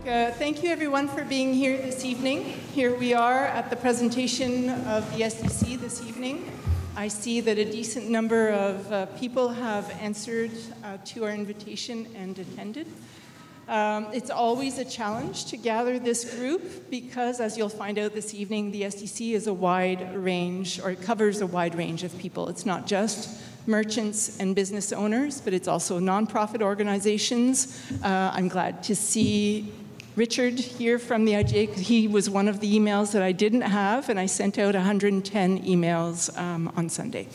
Thank you everyone for being here this evening. Here we are at the presentation of the SDC this evening. I see that a decent number of people have answered to our invitation and attended. It's always a challenge to gather this group because, as you'll find out this evening, the SDC is a wide range, or it covers a wide range of people. It's not just merchants and business owners, but it's also nonprofit organizations. I'm glad to see Richard here from the IGA. He was one of the emails that I didn't have, and I sent out 110 emails on Sunday.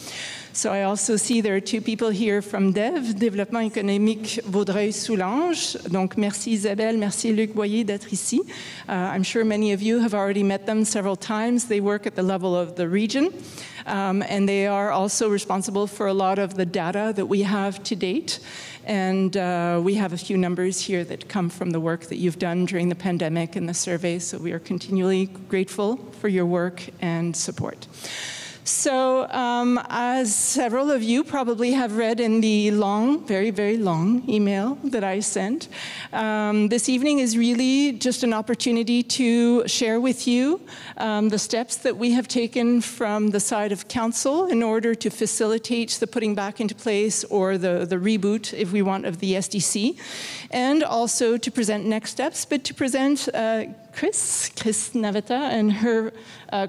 So I also see there are two people here from DEV, Développement économique Vaudreuil-Soulanges. Donc merci Isabelle, merci Luc Boyer d'être ici. I'm sure many of you have already met them several times. They work at the level of the region, and they are also responsible for a lot of the data that we have to date. And we have a few numbers here that come from the work that you've done during the pandemic and the survey, so we are continually grateful for your work and support. So, as several of you probably have read in the long, very, very long email that I sent, this evening is really just an opportunity to share with you the steps that we have taken from the side of Council in order to facilitate the putting back into place or the reboot, if we want, of the SDC, and also to present next steps, but to present Chris Navetta and her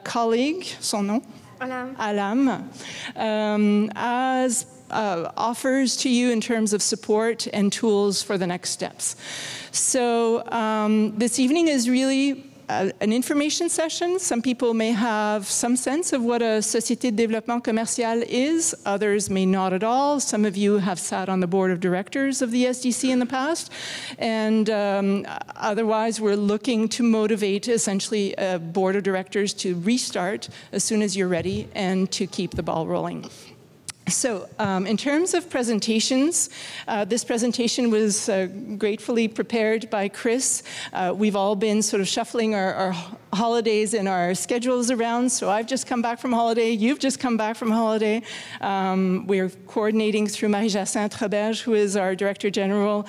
colleague, son nom? Alam, as offers to you in terms of support and tools for the next steps. So this evening is really an information session. Some people may have some sense of what a Société de Développement Commercial is. Others may not at all. Some of you have sat on the board of directors of the SDC in the past. And otherwise, we're looking to motivate essentially a board of directors to restart as soon as you're ready and to keep the ball rolling. So, in terms of presentations, this presentation was gratefully prepared by Chris. We've all been sort of shuffling our holidays and our schedules around, so I've just come back from holiday, you've just come back from holiday. We're coordinating through Marie-Jacinthe Roberge, who is our Director General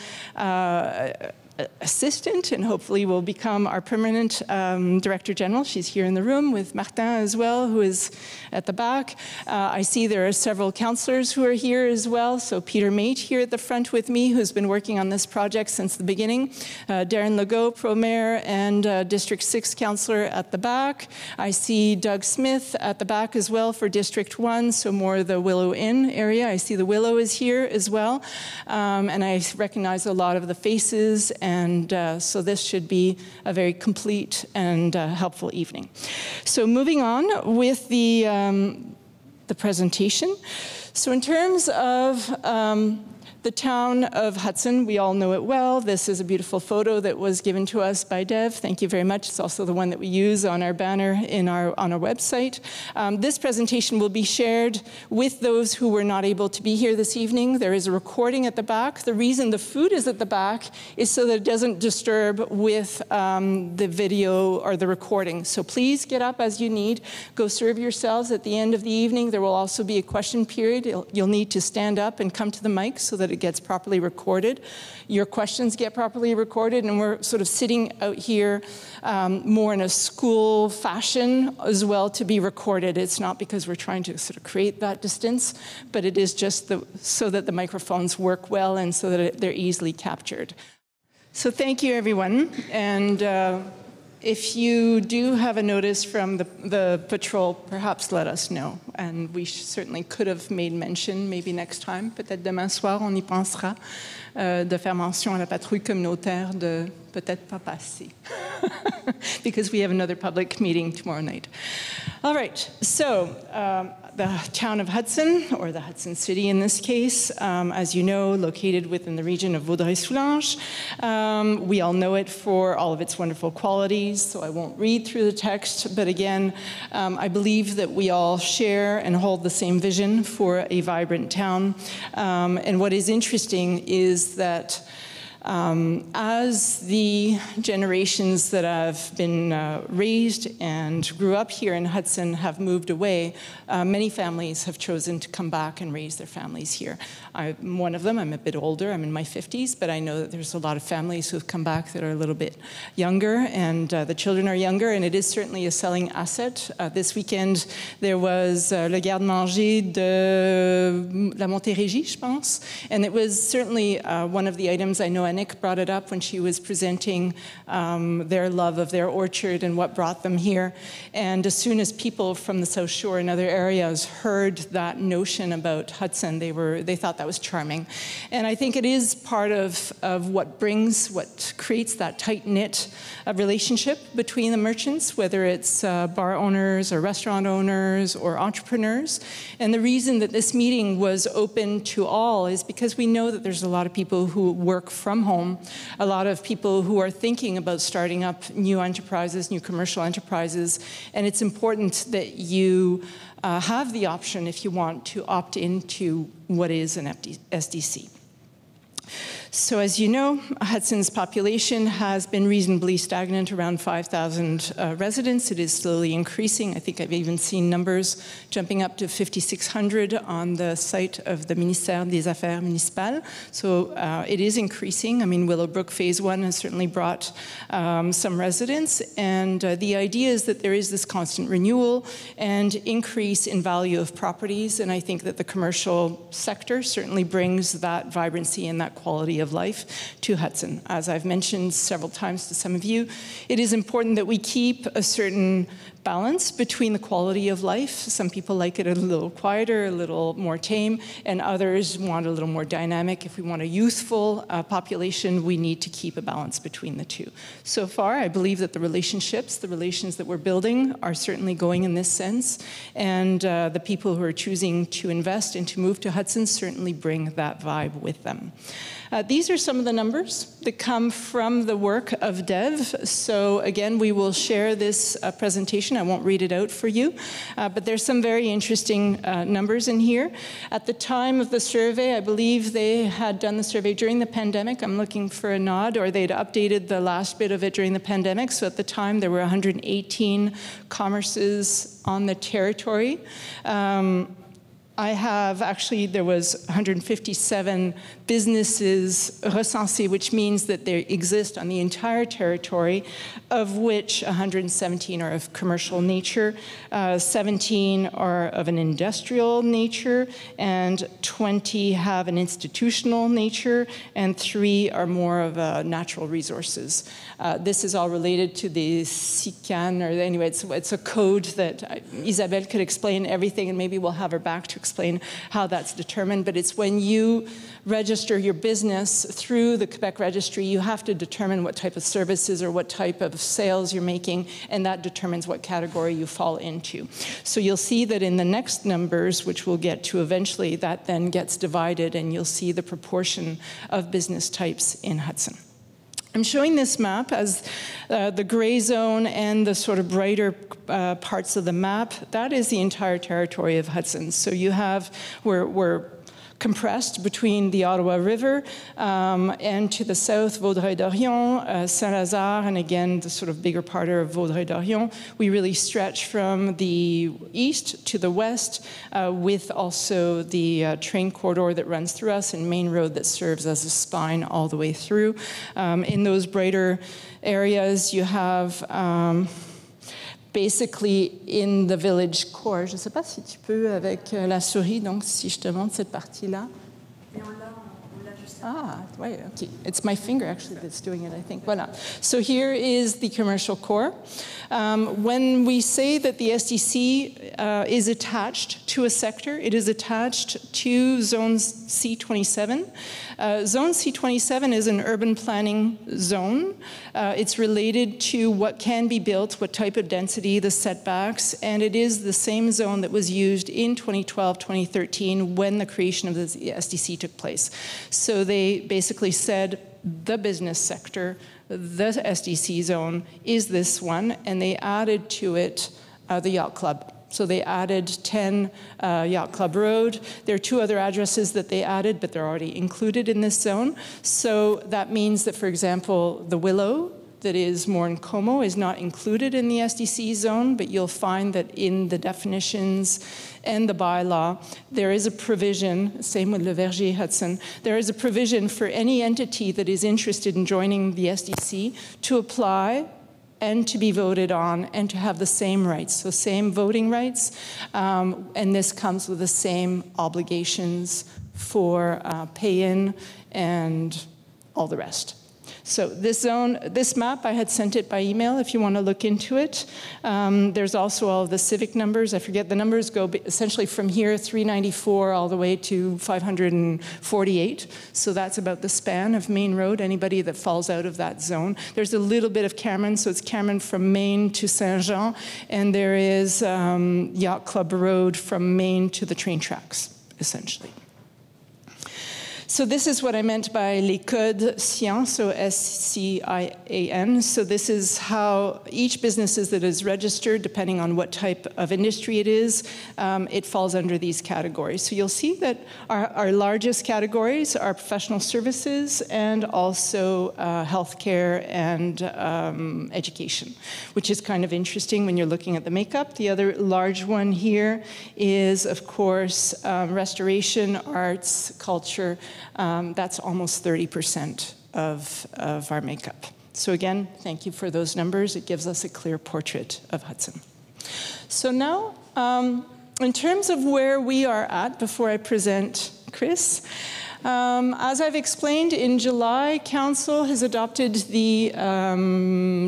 assistant, and hopefully will become our permanent Director General. She's here in the room with Martin as well, who is at the back. I see there are several councillors who are here as well. So Peter Mate here at the front with me, who's been working on this project since the beginning. Darren Legault, Pro-Mayor, and District 6 councillor at the back. I see Doug Smith at the back as well for District 1, so more the Willow Inn area. I see the Willow is here as well. And I recognize a lot of the faces, and so this should be a very complete and helpful evening. So moving on with the presentation. So in terms of the town of Hudson, we all know it well. This is a beautiful photo that was given to us by Dev. Thank you very much. It's also the one that we use on our banner on our website. This presentation will be shared with those who were not able to be here this evening. There is a recording at the back. The reason the food is at the back is so that it doesn't disturb with the video or the recording. So please get up as you need. Go serve yourselves at the end of the evening. There will also be a question period. You'll need to stand up and come to the mic so that it gets properly recorded. Your questions get properly recorded, and we're sort of sitting out here more in a school fashion as well to be recorded. It's not because we're trying to sort of create that distance, but it is just so that the microphones work well and so that they're easily captured. So thank you, everyone. And if you do have a notice from the patrol, perhaps let us know. And we certainly could have made mention, maybe next time, peut-être demain soir, on y pensera, de faire mention à la patrouille communautaire de peut-être pas passer. Because we have another public meeting tomorrow night. All right, so the town of Hudson, or the Hudson City in this case, as you know, located within the region of Vaudreuil-Soulanges. We all know it for all of its wonderful qualities, so I won't read through the text, but again, I believe that we all share and hold the same vision for a vibrant town. And what is interesting is that As the generations that have been raised and grew up here in Hudson have moved away, many families have chosen to come back and raise their families here. I'm one of them. I'm a bit older. I'm in my 50s, but I know that there's a lot of families who have come back that are a little bit younger, and the children are younger, and it is certainly a selling asset. This weekend, there was le garde-manger de la Montérégie, je pense, and it was certainly one of the items. I know Annick brought it up when she was presenting their love of their orchard and what brought them here. And as soon as people from the South Shore and other areas heard that notion about Hudson, they thought that was charming. And I think it is part of what creates that tight-knit relationship between the merchants, whether it's bar owners or restaurant owners or entrepreneurs. And the reason that this meeting was open to all is because we know that there's a lot of people who work from home, a lot of people who are thinking about starting up new enterprises, new commercial enterprises, and it's important that you have the option, if you want, to opt into what is an SDC. So as you know, Hudson's population has been reasonably stagnant, around 5,000 residents. It is slowly increasing. I think I've even seen numbers jumping up to 5,600 on the site of the Ministère des Affaires Municipales. So it is increasing. I mean, Willowbrook Phase 1 has certainly brought some residents. And the idea is that there is this constant renewal and increase in value of properties. And I think that the commercial sector certainly brings that vibrancy and that quality of life to Hudson. As I've mentioned several times to some of you, it is important that we keep a certain balance between the quality of life. Some people like it a little quieter, a little more tame, and others want a little more dynamic. If we want a youthful population, we need to keep a balance between the two. So far, I believe that the relations that we're building are certainly going in this sense, and the people who are choosing to invest and to move to Hudson certainly bring that vibe with them. These are some of the numbers that come from the work of DEV. So again, we will share this presentation. I won't read it out for you, but there's some very interesting numbers in here. At the time of the survey, I believe they had done the survey during the pandemic. I'm looking for a nod, or they'd updated the last bit of it during the pandemic. So at the time, there were 118 commerces on the territory. There was 157 businesses recensées, which means that they exist on the entire territory, of which 117 are of commercial nature, 17 are of an industrial nature, and 20 have an institutional nature, and 3 are more of natural resources. This is all related to the SICAN, or anyway, it's a code that Isabelle could explain everything, and maybe we'll have her back to explain how that's determined. But it's when you register your business through the Quebec Registry, you have to determine what type of services or what type of sales you're making, and that determines what category you fall into. So you'll see that in the next numbers, which we'll get to eventually, that then gets divided, and you'll see the proportion of business types in Hudson. I'm showing this map as the gray zone and the sort of brighter parts of the map. That is the entire territory of Hudson. So you have, we're compressed between the Ottawa River and to the south, Vaudreuil-Dorion, Saint-Lazare, and again, the sort of bigger part of Vaudreuil-Dorion. We really stretch from the east to the west with also the train corridor that runs through us and main road that serves as a spine all the way through. In those brighter areas, you have basically in the village core. Je ne sais pas si tu peux avec la souris, donc si je te montre cette partie-là. Ah, right, okay. It's my finger actually that's doing it, I think. Voilà. So here is the commercial core. When we say that the SDC is attached to a sector, it is attached to Zone C27. Zone C27 is an urban planning zone. It's related to what can be built, what type of density, the setbacks, and it is the same zone that was used in 2012-2013 when the creation of the SDC took place. So they basically said the business sector, the SDC zone is this one, and they added to it the yacht club So they added 10 Yacht Club Road. There are 2 other addresses that they added, but they're already included in this zone. So that means that, for example, the Willow, that is more in Como, is not included in the SDC zone, but you'll find that in the definitions and the bylaw, there is a provision, same with Le Verger Hudson, there is a provision for any entity that is interested in joining the SDC to apply and to be voted on and to have the same rights, so same voting rights, and this comes with the same obligations for pay-in and all the rest. So this zone, this map, I had sent it by email if you want to look into it. There's also all of the civic numbers. I forget the numbers go essentially from here, 394 all the way to 548. So that's about the span of Main Road, anybody that falls out of that zone. There's a little bit of Cameron, so it's Cameron from Maine to Saint-Jean, and there is Yacht Club Road from Maine to the train tracks, essentially. So this is what I meant by les codes SCIAN, so S-C-I-A-N. So this is how each business that is registered, depending on what type of industry it is, it falls under these categories. So you'll see that our largest categories are professional services and also healthcare and education, which is kind of interesting when you're looking at the makeup. The other large one here is, of course, restoration, arts, culture. That's almost 30% of our makeup. So again, thank you for those numbers. It gives us a clear portrait of Hudson. So now, in terms of where we are at, before I present Chris, as I've explained, in July, Council has adopted the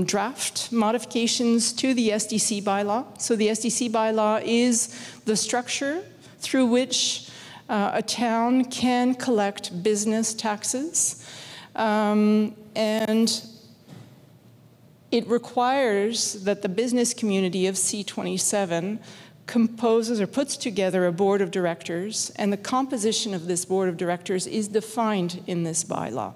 draft modifications to the SDC bylaw. So the SDC bylaw is the structure through which a town can collect business taxes, and it requires that the business community of C27 composes or puts together a board of directors, and the composition of this board of directors is defined in this bylaw.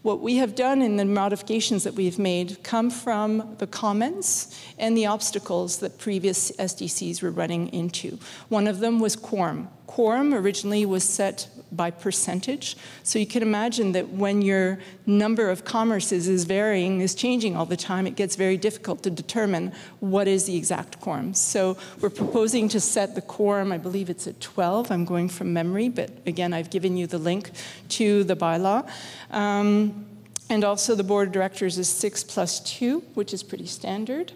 What we have done in the modifications that we've made come from the comments and the obstacles that previous SDCs were running into. One of them was quorum. Quorum originally was set by percentage, so you can imagine that when your number of commerces is varying, is changing all the time, it gets very difficult to determine what is the exact quorum. So we're proposing to set the quorum, I believe it's at 12, I'm going from memory, but again, I've given you the link to the bylaw. And also the board of directors is 6 + 2, which is pretty standard.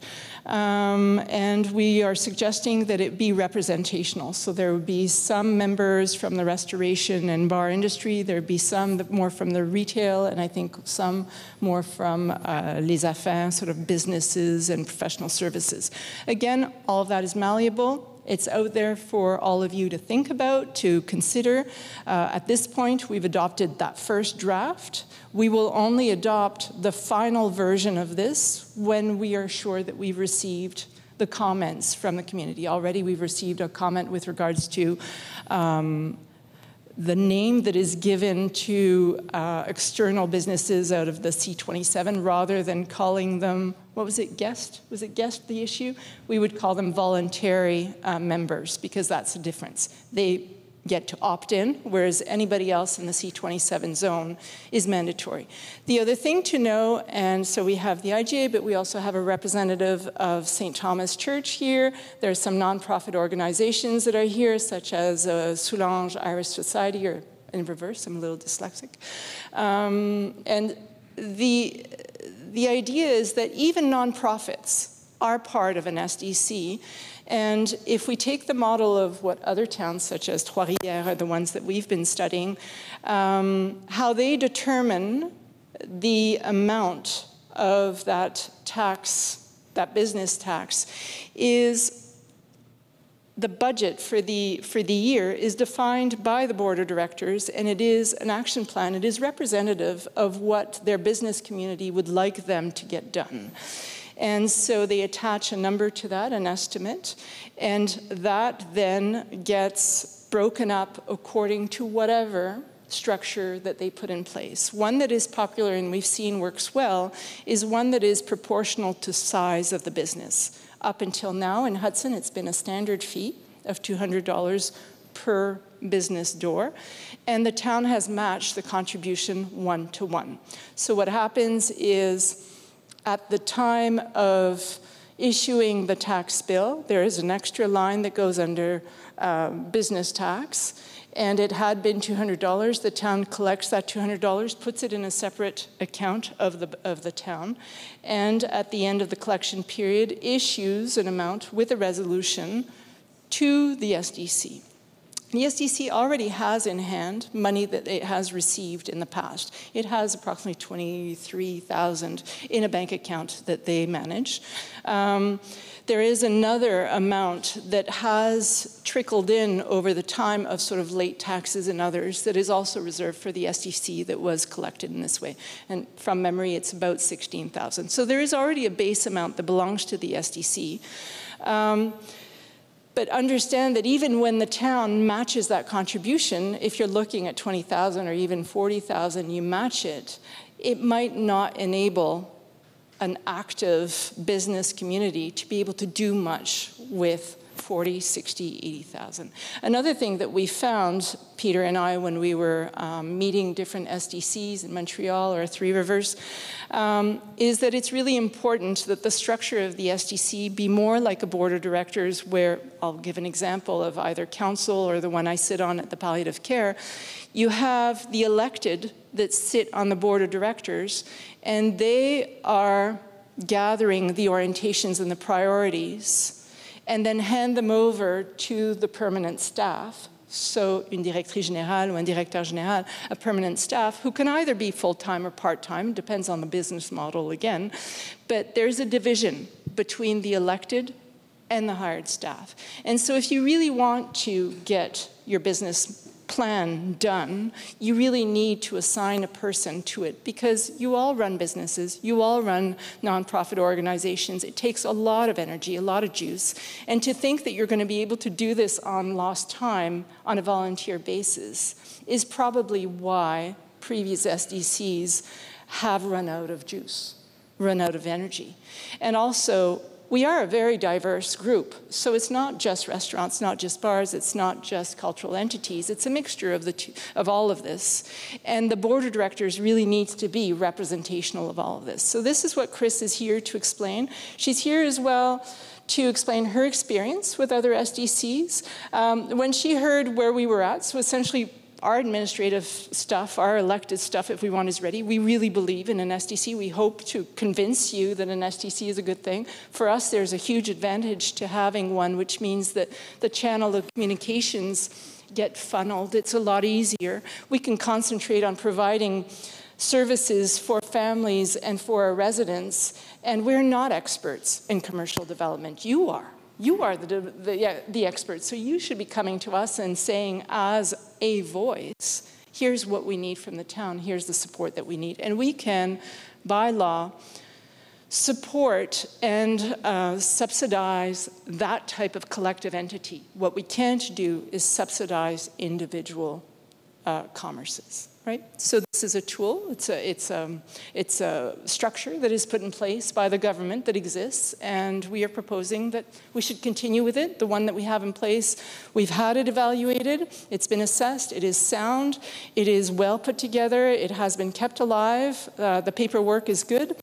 And we are suggesting that it be representational. So there would be some members from the restoration and bar industry. There would be some more from the retail, and I think some more from les affaires, sort of businesses and professional services. Again, all of that is malleable. It's out there for all of you to think about, to consider. At this point, we've adopted that first draft. We will only adopt the final version of this when we are sure that we've received the comments from the community. Already we've received a comment with regards to the name that is given to external businesses out of the C27, rather than calling them, what was it, guest? Was it guest the issue? We would call them voluntary members, because that's the difference. They get to opt in, whereas anybody else in the C27 zone is mandatory. The other thing to know, and so we have the IGA, but we also have a representative of St. Thomas Church here. There are some nonprofit organizations that are here, such as Soulanges Irish Society, or in reverse, I'm a little dyslexic. And the idea is that even nonprofits are part of an SDC. And if we take the model of what other towns, such as Trois-Rivières, are the ones that we've been studying, how they determine the amount of that tax, that business tax, is the budget for the year is defined by the board of directors, and it is an action plan. It is representative of what their business community would like them to get done. And so they attach a number to that, an estimate, and that then gets broken up according to whatever structure that they put in place. One that is popular and we've seen works well is one that is proportional to size of the business, Up until now in Hudson, it's been a standard fee of $200 per business door, and the town has matched the contribution 1-to-1. So what happens is, at the time of issuing the tax bill, there is an extra line that goes under business tax, and it had been $200. The town collects that $200, puts it in a separate account of the town, and at the end of the collection period, issues an amount with a resolution to the SDC. The SDC already has in hand money that it has received in the past. It has approximately $23,000 in a bank account that they manage. There is another amount that has trickled in over the time of sort of late taxes and others that is also reserved for the SDC that was collected in this way. And from memory, it's about $16,000. So there is already a base amount that belongs to the SDC. But understand that even when the town matches that contribution, if you're looking at $20,000 or even $40,000, you match it, it might not enable an active business community to be able to do much with 40, 60, 80,000. Another thing that we found, Peter and I, when we were meeting different SDCs in Montreal or Three Rivers, is that it's really important that the structure of the SDC be more like a board of directors where, I'll give an example of either council or the one I sit on at the palliative care, you have the elected that sit on the board of directors, and they are gathering the orientations and the priorities and then hand them over to the permanent staff. So une directrice générale ou un directeur général, a permanent staff who can either be full-time or part-time, depends on the business model again, but there's a division between the elected and the hired staff. And so if you really want to get your business plan done, you really need to assign a person to it because you all run businesses, you all run nonprofit organizations. It takes a lot of energy, a lot of juice. And to think that you're going to be able to do this on lost time on a volunteer basis is probably why previous SDCs have run out of juice, run out of energy. And also, we are a very diverse group, so it's not just restaurants, not just bars, it's not just cultural entities, it's a mixture of all of this. And the board of directors really needs to be representational of all of this. So this is what Chris is here to explain. She's here as well to explain her experience with other SDCs. When she heard where we were at, so essentially our administrative stuff, our elected stuff, if we want, is ready. We really believe in an SDC. We hope to convince you that an SDC is a good thing. For us, there's a huge advantage to having one, which means that the channel of communications get funneled. It's a lot easier. We can concentrate on providing services for families and for our residents, and we're not experts in commercial development. You are. You are the experts, so you should be coming to us and saying, as a voice, here's what we need from the town, here's the support that we need. And we can, by law, support and subsidize that type of collective entity. What we can't do is subsidize individual commerces. Right? So this is a tool, it's a structure that is put in place by the government that exists, and we are proposing that we should continue with it. The one that we have in place, we've had it evaluated, it's been assessed, it is sound, it is well put together, it has been kept alive, the paperwork is good.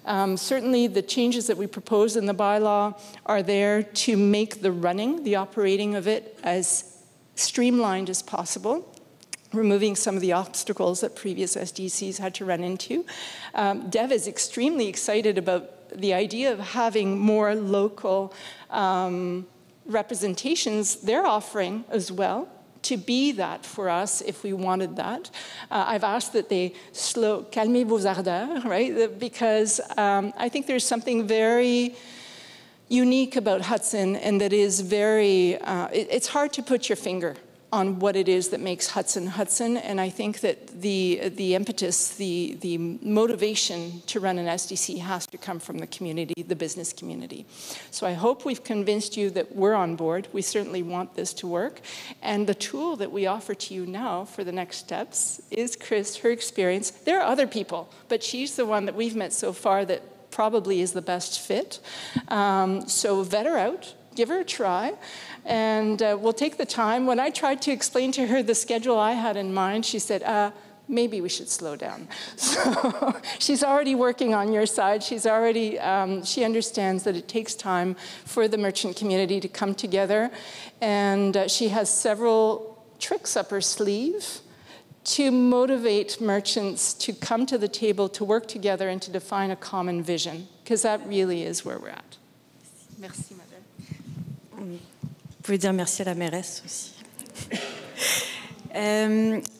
Certainly the changes that we propose in the bylaw are there to make the running, the operating of it as streamlined as possible, removing some of the obstacles that previous SDCs had to run into. Dev is extremely excited about the idea of having more local representations they're offering as well to be that for us if we wanted that. I've asked that they calmez vos ardeurs, right? Because I think there's something very unique about Hudson and that is very, it's hard to put your finger on what it is that makes Hudson Hudson, and I think that the impetus, the motivation to run an SDC has to come from the community, the business community. So I hope we've convinced you that we're on board. We certainly want this to work, and the tool that we offer to you now for the next steps is Chris, her experience. There are other people, but she's the one that we've met so far that probably is the best fit. So vet her out, give her a try, and we'll take the time. When I tried to explain to her the schedule I had in mind, she said, maybe we should slow down. So she's already working on your side. She's already, she understands that it takes time for the merchant community to come together. And she has several tricks up her sleeve to motivate merchants to come to the table, to work together, and to define a common vision, because that really is where we're at. Merci, madame. Vous pouvez dire merci à la mairesse aussi.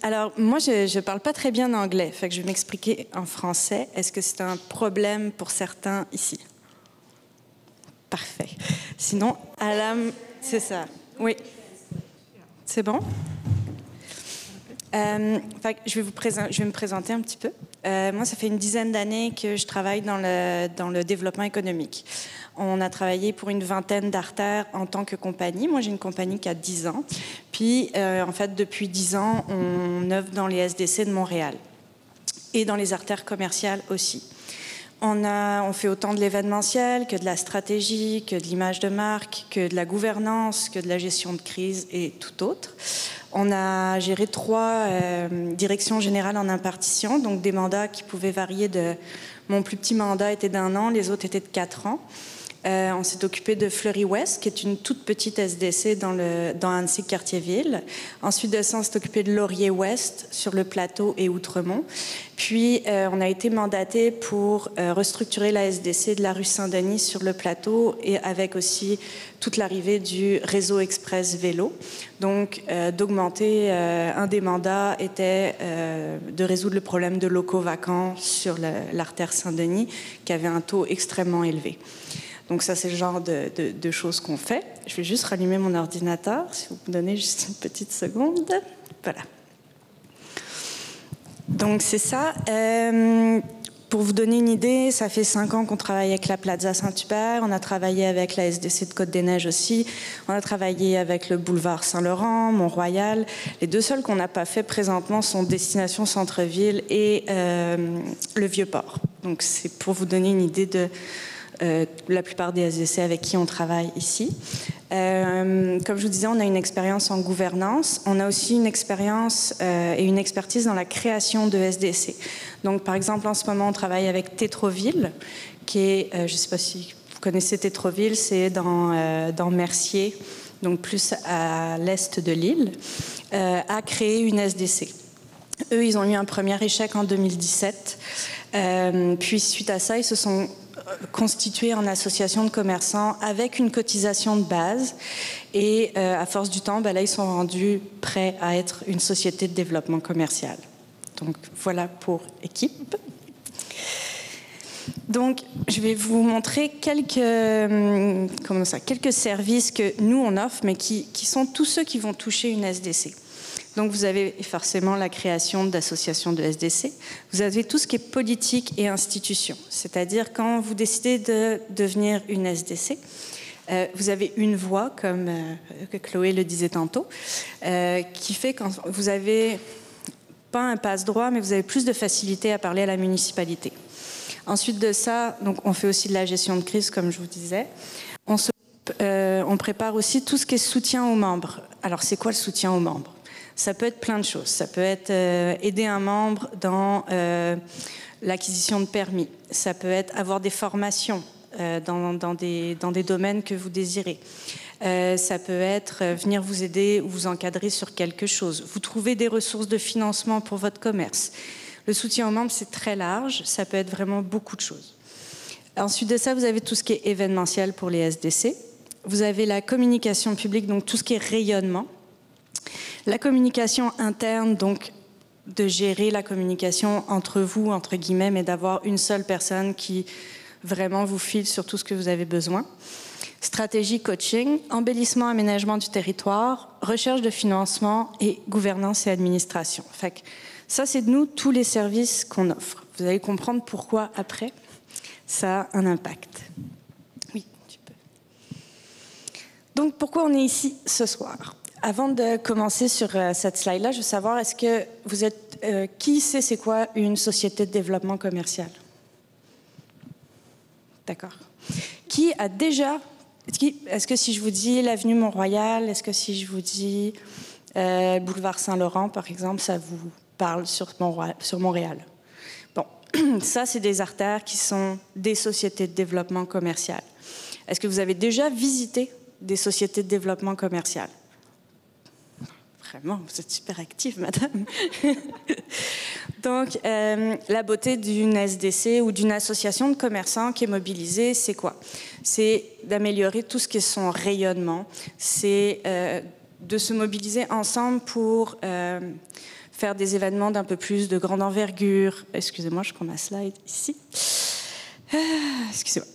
Alors, moi, je ne parle pas très bien anglais, fait que je vais m'expliquer en français. Est-ce que c'est un problème pour certains ici? Parfait. Sinon, Alam, c'est ça. Oui. C'est bon? Fait que je vais me présenter un petit peu. Moi, ça fait une dizaine d'années que je travaille dans le développement économique. On a travaillé pour une vingtaine d'artères en tant que compagnie. Moi, j'ai une compagnie qui a 10 ans. Puis, en fait, depuis 10 ans, on œuvre dans les SDC de Montréal et dans les artères commerciales aussi. On fait autant de l'événementiel que de la stratégie, que de l'image de marque, que de la gouvernance, que de la gestion de crise et tout autre. On a géré 3 directions générales en impartition, donc des mandats qui pouvaient varier de... Mon plus petit mandat était d'1 an, les autres étaient de 4 ans. On s'est occupé de Fleury-Ouest, qui est une toute petite SDC dans Annecy-Cartierville. Ensuite de ça, on s'est occupé de Laurier-Ouest, sur le plateau et Outremont. Puis, on a été mandaté pour restructurer la SDC de la rue Saint-Denis sur le plateau, et avec aussi toute l'arrivée du réseau express vélo. Donc, d'augmenter, un des mandats était de résoudre le problème de locaux vacants sur l'artère Saint-Denis, qui avait un taux extrêmement élevé. Donc ça, c'est le genre de choses qu'on fait. Je vais juste rallumer mon ordinateur, si vous me donnez juste une petite seconde. Voilà. Donc c'est ça. Pour vous donner une idée, ça fait 5 ans qu'on travaille avec la Plaza Saint-Hubert, on a travaillé avec la SDC de Côte-des-Neiges aussi, on a travaillé avec le boulevard Saint-Laurent, Mont-Royal. Les 2 seuls qu'on n'a pas fait présentement sont Destination Centre-Ville et le Vieux-Port. Donc c'est pour vous donner une idée de la plupart des SDC avec qui on travaille ici. Comme je vous disais, on a une expérience en gouvernance. On a aussi une expérience et une expertise dans la création de SDC. Donc, par exemple, en ce moment, on travaille avec Tétroville, qui est, je ne sais pas si vous connaissez Tétroville, c'est dans Mercier, donc plus à l'est de l'île, à créer une SDC. Eux, ils ont eu un premier échec en 2017. Puis, suite à ça, ils se sont constitués en association de commerçants avec une cotisation de base. Et à force du temps, là, ils sont rendus prêts à être une société de développement commercial. Donc, voilà pour équipe. Donc, je vais vous montrer quelques services que nous, on offre, mais qui sont tous ceux qui vont toucher une SDC. Donc, vous avez forcément la création d'associations de SDC. Vous avez tout ce qui est politique et institution. C'est-à-dire, quand vous décidez de devenir une SDC, vous avez une voix, comme que Chloé le disait tantôt, qui fait quand vous avez pas un passe-droit, mais vous avez plus de facilité à parler à la municipalité. Ensuite de ça, donc, on fait aussi de la gestion de crise, comme je vous disais. On prépare aussi tout ce qui est soutien aux membres. Alors, c'est quoi le soutien aux membres ? Ça peut être plein de choses. Ça peut être aider un membre dans l'acquisition de permis. Ça peut être avoir des formations dans des domaines que vous désirez. Ça peut être venir vous aider ou vous encadrer sur quelque chose. Vous trouvez des ressources de financement pour votre commerce. Le soutien aux membres, c'est très large. Ça peut être vraiment beaucoup de choses. Ensuite de ça, vous avez tout ce qui est événementiel pour les SDC. Vous avez la communication publique, donc tout ce qui est rayonnement. La communication interne, donc de gérer la communication entre vous, entre guillemets, mais d'avoir une seule personne qui vraiment vous file sur tout ce que vous avez besoin. Stratégie, coaching, embellissement, aménagement du territoire, recherche de financement et gouvernance et administration. Fait que ça, c'est de nous tous les services qu'on offre. Vous allez comprendre pourquoi après ça a un impact. Oui, tu peux. Donc, pourquoi on est ici ce soir ? Avant de commencer sur cette slide-là, je veux savoir, est-ce que vous êtes... qui sait c'est quoi une société de développement commercial? D'accord. Qui a déjà... Est-ce que si je vous dis l'avenue Mont-Royal, est-ce que si je vous dis boulevard Saint-Laurent, par exemple, ça vous parle sur Montréal? Bon, ça, c'est des artères qui sont des sociétés de développement commercial. Est-ce que vous avez déjà visité des sociétés de développement commercial? Vraiment, vous êtes super active, madame. Donc, la beauté d'une SDC ou d'une association de commerçants qui est mobilisée, c'est quoi? C'est d'améliorer tout ce qui est son rayonnement. C'est de se mobiliser ensemble pour faire des événements d'un peu plus de grande envergure. Excusez-moi, je prends ma slide ici. Excusez-moi.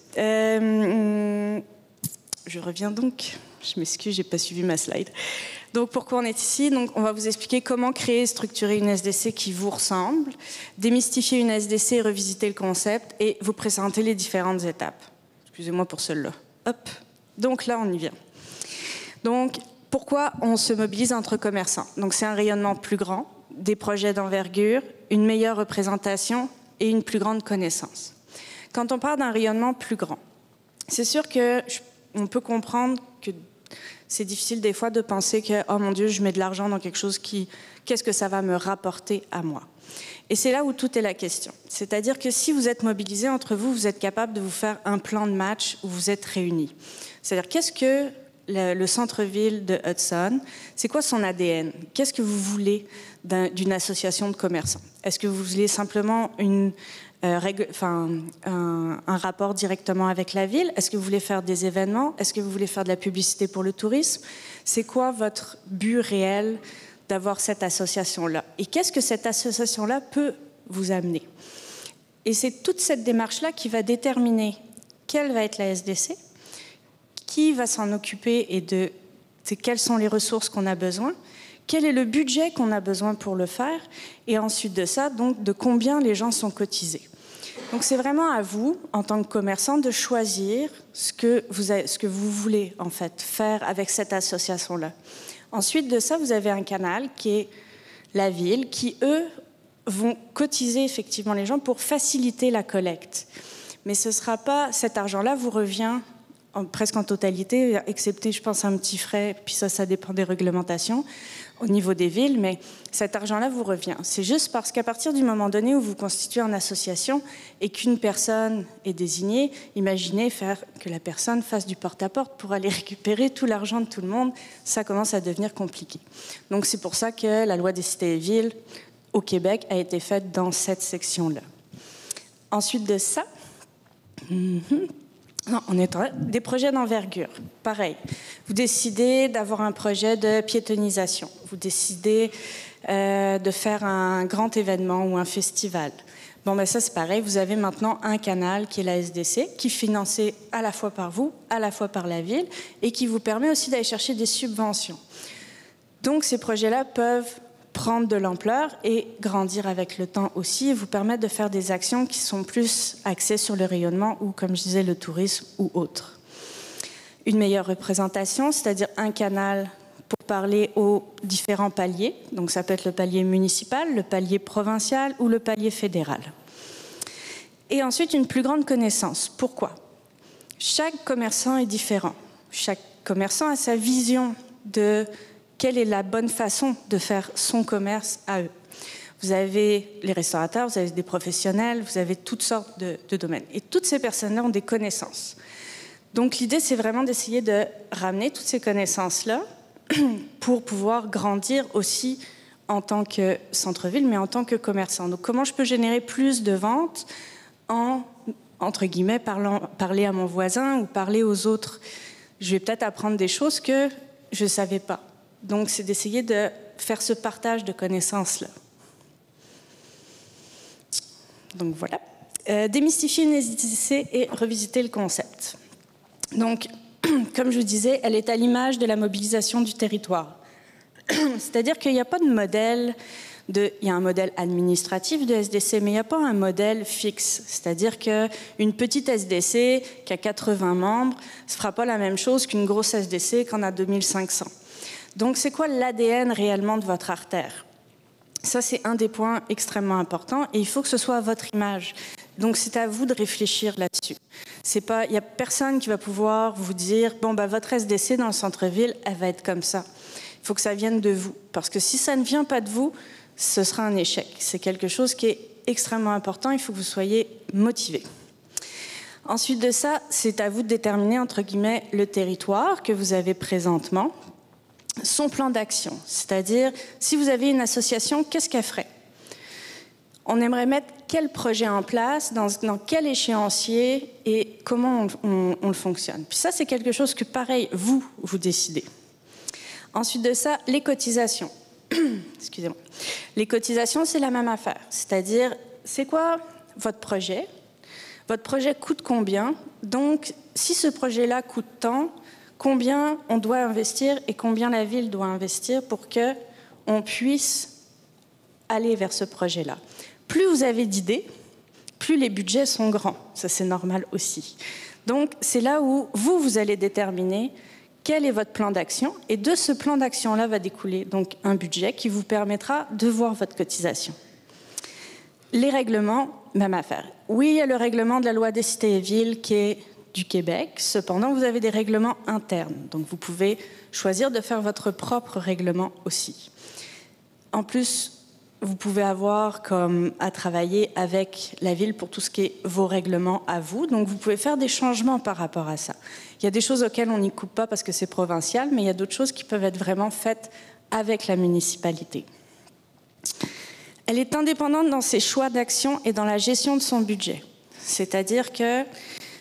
Je reviens donc. Je m'excuse, j'ai pas suivi ma slide. Donc, pourquoi on est ici? Donc, on va vous expliquer comment créer et structurer une SDC qui vous ressemble, démystifier une SDC et revisiter le concept, et vous présenter les différentes étapes. Excusez-moi pour celle-là. Hop. Donc là, on y vient. Donc, pourquoi on se mobilise entre commerçants? Donc, c'est un rayonnement plus grand, des projets d'envergure, une meilleure représentation et une plus grande connaissance. Quand on parle d'un rayonnement plus grand, c'est sûr qu'on peut comprendre que c'est difficile des fois de penser que, oh mon Dieu, je mets de l'argent dans quelque chose qu'est-ce que ça va me rapporter à moi? Et c'est là où tout est la question. C'est-à-dire que si vous êtes mobilisés entre vous, vous êtes capable de vous faire un plan de match où vous êtes réunis. C'est-à-dire, qu'est-ce que le centre-ville de Hudson, c'est quoi son ADN? Qu'est-ce que vous voulez d'une association de commerçants? Est-ce que vous voulez simplement un rapport directement avec la ville? Est-ce que vous voulez faire des événements? Est-ce que vous voulez faire de la publicité pour le tourisme? C'est quoi votre but réel d'avoir cette association-là? Et qu'est-ce que cette association-là peut vous amener? Et c'est toute cette démarche-là qui va déterminer quelle va être la SDC, qui va s'en occuper et quelles sont les ressources qu'on a besoin, quel est le budget qu'on a besoin pour le faire, et ensuite de ça, donc, de combien les gens sont cotisés. Donc, c'est vraiment à vous, en tant que commerçant, de choisir ce que vous voulez, en fait, faire avec cette association-là. Ensuite de ça, vous avez un canal qui est la ville, qui, eux, vont cotiser effectivement les gens pour faciliter la collecte. Mais ce sera pas, cet argent-là vous revient presque en totalité, excepté, je pense, un petit frais, puis ça dépend des réglementations au niveau des villes, mais cet argent-là vous revient. C'est juste parce qu'à partir du moment donné où vous constituez une association et qu'une personne est désignée, imaginez que la personne fasse du porte-à-porte pour aller récupérer tout l'argent de tout le monde, ça commence à devenir compliqué. Donc c'est pour ça que la loi des cités et villes au Québec a été faite dans cette section-là. Ensuite de ça, non, on est des projets d'envergure. Pareil, vous décidez d'avoir un projet de piétonnisation. Vous décidez de faire un grand événement ou un festival. Bon, ben ça, c'est pareil. Vous avez maintenant un canal qui est la SDC, qui est financé à la fois par vous, à la fois par la ville, et qui vous permet aussi d'aller chercher des subventions. Donc, ces projets-là peuvent prendre de l'ampleur et grandir avec le temps aussi et vous permettre de faire des actions qui sont plus axées sur le rayonnement ou, comme je disais, le tourisme ou autre. Une meilleure représentation, c'est-à-dire un canal pour parler aux différents paliers. Donc ça peut être le palier municipal, le palier provincial ou le palier fédéral. Et ensuite, une plus grande connaissance. Pourquoi? Chaque commerçant est différent. Chaque commerçant a sa vision de quelle est la bonne façon de faire son commerce à eux. Vous avez les restaurateurs, vous avez des professionnels, vous avez toutes sortes de domaines. Et toutes ces personnes-là ont des connaissances. Donc l'idée, c'est vraiment d'essayer de ramener toutes ces connaissances-là pour pouvoir grandir aussi en tant que centre-ville, mais en tant que commerçant. Donc comment je peux générer plus de ventes en, entre guillemets, parler à mon voisin ou parler aux autres? Je vais peut-être apprendre des choses que je ne savais pas. Donc, c'est d'essayer de faire ce partage de connaissances-là. Donc, voilà. Démystifier une SDC et revisiter le concept. Donc, comme je vous disais, elle est à l'image de la mobilisation du territoire. C'est-à-dire qu'il n'y a pas de modèle, il y a un modèle administratif de SDC, mais il n'y a pas un modèle fixe. C'est-à-dire qu'une petite SDC qui a 80 membres ne fera pas la même chose qu'une grosse SDC qui en a 2500. Donc, c'est quoi l'ADN réellement de votre artère? Ça, c'est un des points extrêmement importants et il faut que ce soit à votre image. Donc c'est à vous de réfléchir là-dessus. Il n'y a personne qui va pouvoir vous dire « bon, bah, votre SDC dans le centre-ville, elle va être comme ça ». Il faut que ça vienne de vous. Parce que si ça ne vient pas de vous, ce sera un échec. C'est quelque chose qui est extrêmement important. Il faut que vous soyez motivé. Ensuite de ça, c'est à vous de déterminer, entre guillemets, le territoire que vous avez présentement, son plan d'action. C'est-à-dire, si vous avez une association, qu'est-ce qu'elle ferait? On aimerait mettre quel projet en place, dans quel échéancier et comment on le fonctionne. Puis ça, c'est quelque chose que, pareil, vous décidez. Ensuite de ça, les cotisations. Excusez-moi. Les cotisations, c'est la même affaire. C'est-à-dire, c'est quoi votre projet? Votre projet coûte combien? Donc, si ce projet-là coûte tant, combien on doit investir et combien la ville doit investir pour qu'on puisse aller vers ce projet-là? Plus vous avez d'idées, plus les budgets sont grands. Ça, c'est normal aussi. Donc, c'est là où vous allez déterminer quel est votre plan d'action. Et de ce plan d'action-là va découler donc un budget qui vous permettra de voir votre cotisation. Les règlements, même affaire. Oui, il y a le règlement de la loi des cités et villes qui est du Québec. Cependant, vous avez des règlements internes. Donc, vous pouvez choisir de faire votre propre règlement aussi. En plus, vous pouvez avoir comme à travailler avec la ville pour tout ce qui est vos règlements à vous. Donc, vous pouvez faire des changements par rapport à ça. Il y a des choses auxquelles on n'y coupe pas parce que c'est provincial, mais il y a d'autres choses qui peuvent être vraiment faites avec la municipalité. Elle est indépendante dans ses choix d'action et dans la gestion de son budget. C'est-à-dire que,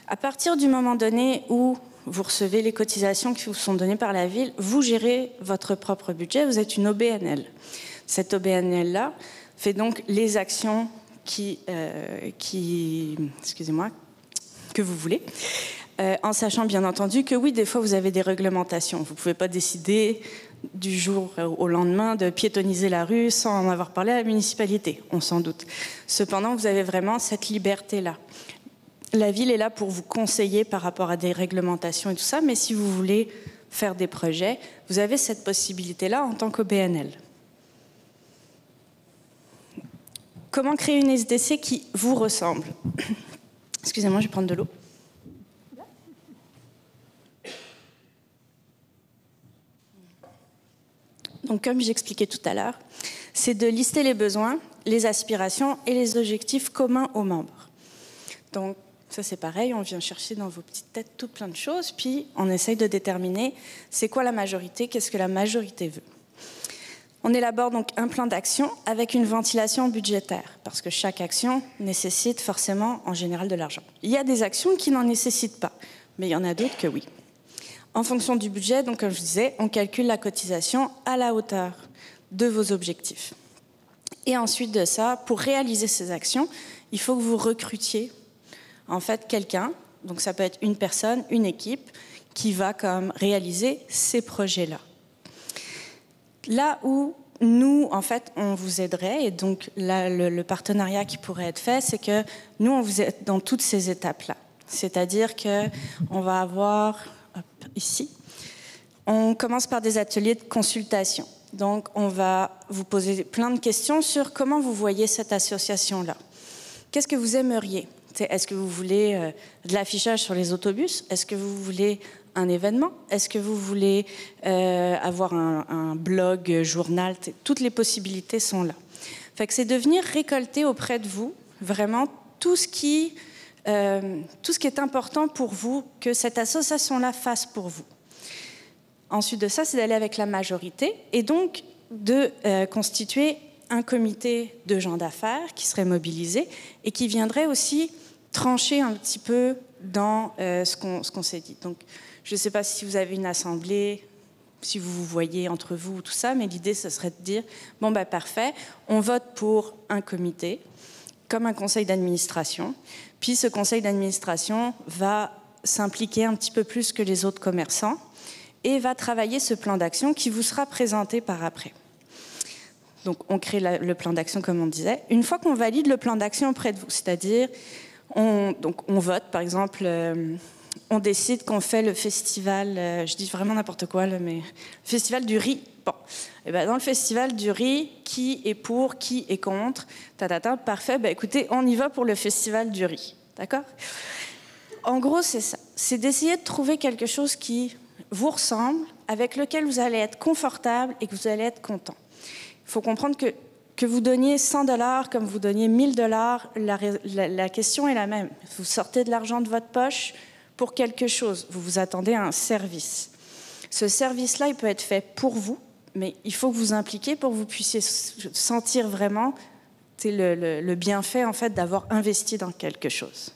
à partir du moment donné où vous recevez les cotisations qui vous sont données par la ville, vous gérez votre propre budget, vous êtes une OBNL. Cette OBNL-là fait donc les actions que vous voulez, en sachant bien entendu que oui, des fois vous avez des réglementations. Vous ne pouvez pas décider du jour au lendemain de piétonniser la rue sans en avoir parlé à la municipalité, on s'en doute. Cependant, vous avez vraiment cette liberté-là. La ville est là pour vous conseiller par rapport à des réglementations et tout ça, mais si vous voulez faire des projets, vous avez cette possibilité-là en tant qu'OBNL. Comment créer une SDC qui vous ressemble? Excusez-moi, je vais prendre de l'eau. Donc, comme j'expliquais tout à l'heure, c'est de lister les besoins, les aspirations et les objectifs communs aux membres. Donc, ça c'est pareil, on vient chercher dans vos petites têtes tout plein de choses, puis on essaye de déterminer c'est quoi la majorité, qu'est-ce que la majorité veut. On élabore donc un plan d'action avec une ventilation budgétaire, parce que chaque action nécessite forcément en général de l'argent. Il y a des actions qui n'en nécessitent pas, mais il y en a d'autres que oui. En fonction du budget, donc comme je disais, on calcule la cotisation à la hauteur de vos objectifs. Et ensuite de ça, pour réaliser ces actions, il faut que vous recrutiez en fait quelqu'un, donc ça peut être une personne, une équipe, qui va comme réaliser ces projets-là. Là où nous, en fait, on vous aiderait, et donc là, le partenariat qui pourrait être fait, c'est que nous, on vous aide dans toutes ces étapes-là. C'est-à-dire qu'on va avoir, hop, ici, on commence par des ateliers de consultation. Donc, on va vous poser plein de questions sur comment vous voyez cette association-là. Qu'est-ce que vous aimeriez? Est-ce que vous voulez de l'affichage sur les autobus? Est-ce que vous voulez un événement? Est-ce que vous voulez avoir un blog, journal? Toutes les possibilités sont là. Fait que c'est de venir récolter auprès de vous vraiment tout ce qui est important pour vous, que cette association-là fasse pour vous. Ensuite de ça, c'est d'aller avec la majorité et donc de constituer un comité de gens d'affaires qui serait mobilisé et qui viendrait aussi trancher un petit peu dans ce qu'on s'est dit. Donc, je ne sais pas si vous avez une assemblée, si vous vous voyez entre vous, tout ça, mais l'idée, ce serait de dire, bon, ben parfait, on vote pour un comité, comme un conseil d'administration, puis ce conseil d'administration va s'impliquer un petit peu plus que les autres commerçants et va travailler ce plan d'action qui vous sera présenté par après. Donc, on crée le plan d'action, comme on disait. Une fois qu'on valide le plan d'action auprès de vous, c'est-à-dire, on vote, par exemple, on décide qu'on fait le festival, je dis vraiment n'importe quoi, là, mais le festival du riz. Bon, et ben dans le festival du riz, qui est pour, qui est contre, parfait, ben écoutez, on y va pour le festival du riz, d'accord? En gros, c'est ça, c'est d'essayer de trouver quelque chose qui vous ressemble, avec lequel vous allez être confortable et que vous allez être content. Il faut comprendre que vous donniez 100 $, comme vous donniez 1000 $, la question est la même. Vous sortez de l'argent de votre poche pour quelque chose, vous vous attendez à un service. Ce service-là, il peut être fait pour vous, mais il faut que vous impliquiez pour que vous puissiez sentir vraiment le bienfait en fait, d'avoir investi dans quelque chose.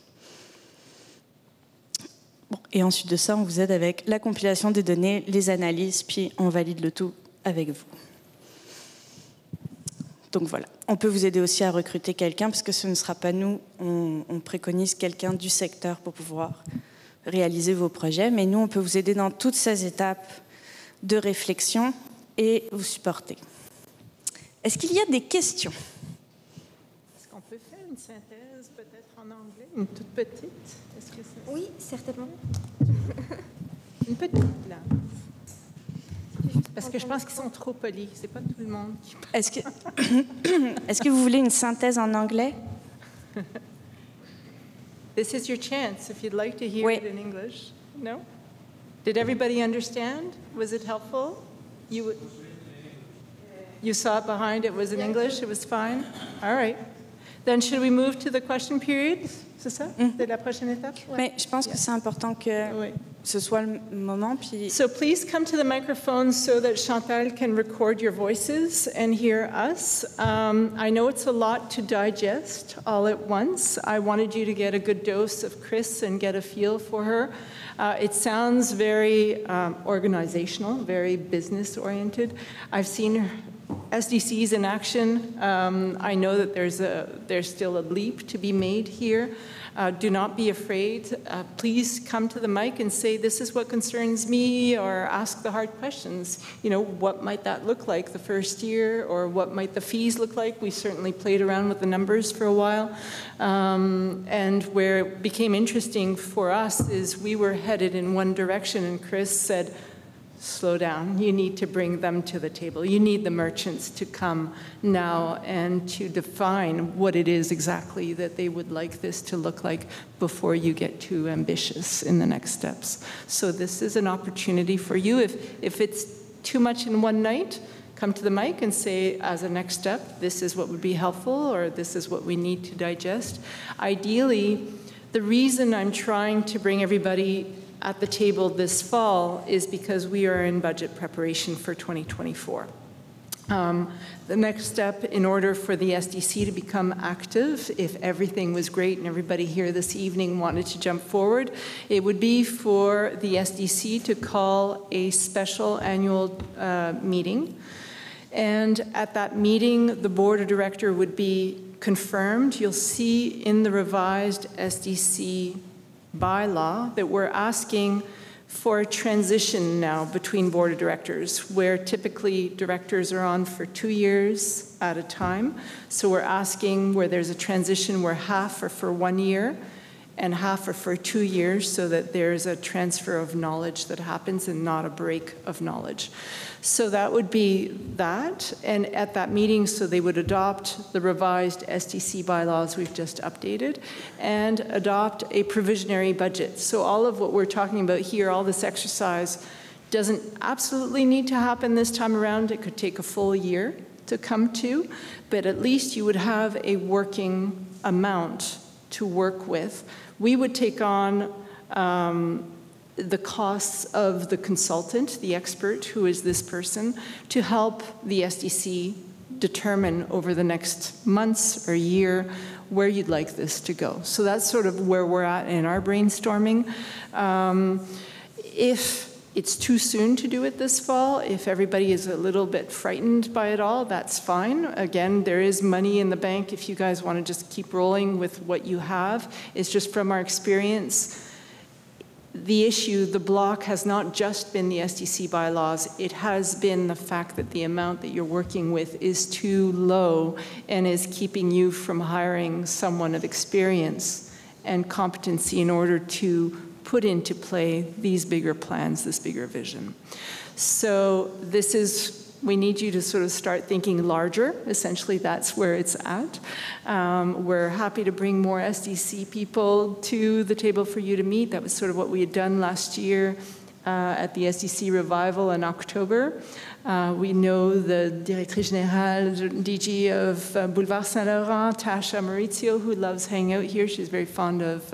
Bon, et ensuite de ça, on vous aide avec la compilation des données, les analyses, puis on valide le tout avec vous. Donc voilà, on peut vous aider aussi à recruter quelqu'un, parce que ce ne sera pas nous, on préconise quelqu'un du secteur pour pouvoir réaliser vos projets, mais nous, on peut vous aider dans toutes ces étapes de réflexion et vous supporter. Est-ce qu'il y a des questions? Est-ce qu'on peut faire une synthèse peut-être en anglais, une toute petite? Est-ce que ça... Oui, certainement. Une petite, là. Parce que je pense qu'ils sont trop polis. C'est pas tout le monde qui... Est-ce que vous voulez une synthèse en anglais? This is your chance if you'd like to hear it in English. No? Did everybody understand? Was it helpful? You saw it behind, it was in English, it was fine? All right. Then should we move to the question period? C'est ça? C'est la prochaine étape? Mais je pense que c'est important que ce soit le moment. Puis... So please come to the microphone so that Chantal can record your voices and hear us. I know it's a lot to digest all at once. I wanted you to get a good dose of Chris and get a feel for her. It sounds very organizational, very business-oriented. I've seen her SDCs in action. I know that there's still a leap to be made here. Do not be afraid. Please come to the mic and say, this is what concerns me, or ask the hard questions. You know, what might that look like the first year, or what might the fees look like? We certainly played around with the numbers for a while. And where it became interesting for us is we were headed in one direction, and Chris said, slow down. You need to bring them to the table. You need the merchants to come now and to define what it is exactly that they would like this to look like before you get too ambitious in the next steps. So this is an opportunity for you. If it's too much in one night, come to the mic and say, as a next step, this is what would be helpful, or this is what we need to digest. Ideally, the reason I'm trying to bring everybody at the table this fall is because we are in budget preparation for 2024. The next step, in order for the SDC to become active, if everything was great and everybody here this evening wanted to jump forward, it would be for the SDC to call a special annual meeting. And at that meeting, the board of directors would be confirmed. You'll see in the revised SDC bylaw that we're asking for a transition now between board of directors, where typically directors are on for 2 years at a time. So we're asking where there's a transition where half are for 1 year and half are for 2 years, so that there's a transfer of knowledge that happens and not a break of knowledge. So that would be that, and at that meeting, so they would adopt the revised SDC bylaws we've just updated and adopt a provisionary budget. So all of what we're talking about here, all this exercise, doesn't absolutely need to happen this time around. It could take a full year to come to, but at least you would have a working amount to work with. We would take on the costs of the consultant, the expert, who is this person, to help the SDC determine over the next months or year where you'd like this to go. So that's sort of where we're at in our brainstorming. If it's too soon to do it this fall, if everybody is a little bit frightened by it all, that's fine. Again, there is money in the bank if you guys want to just keep rolling with what you have. It's just from our experience, the issue, the block has not just been the SDC bylaws, it has been the fact that the amount that you're working with is too low and is keeping you from hiring someone of experience and competency in order to put into play these bigger plans, this bigger vision. So this is, we need you to sort of start thinking larger. Essentially, that's where it's at. We're happy to bring more SDC people to the table for you to meet. That was sort of what we had done last year at the SDC Revival in October. We know the Directrice Générale, DG of Boulevard Saint-Laurent, Tasha Maurizio, who loves hanging out here. She's very fond of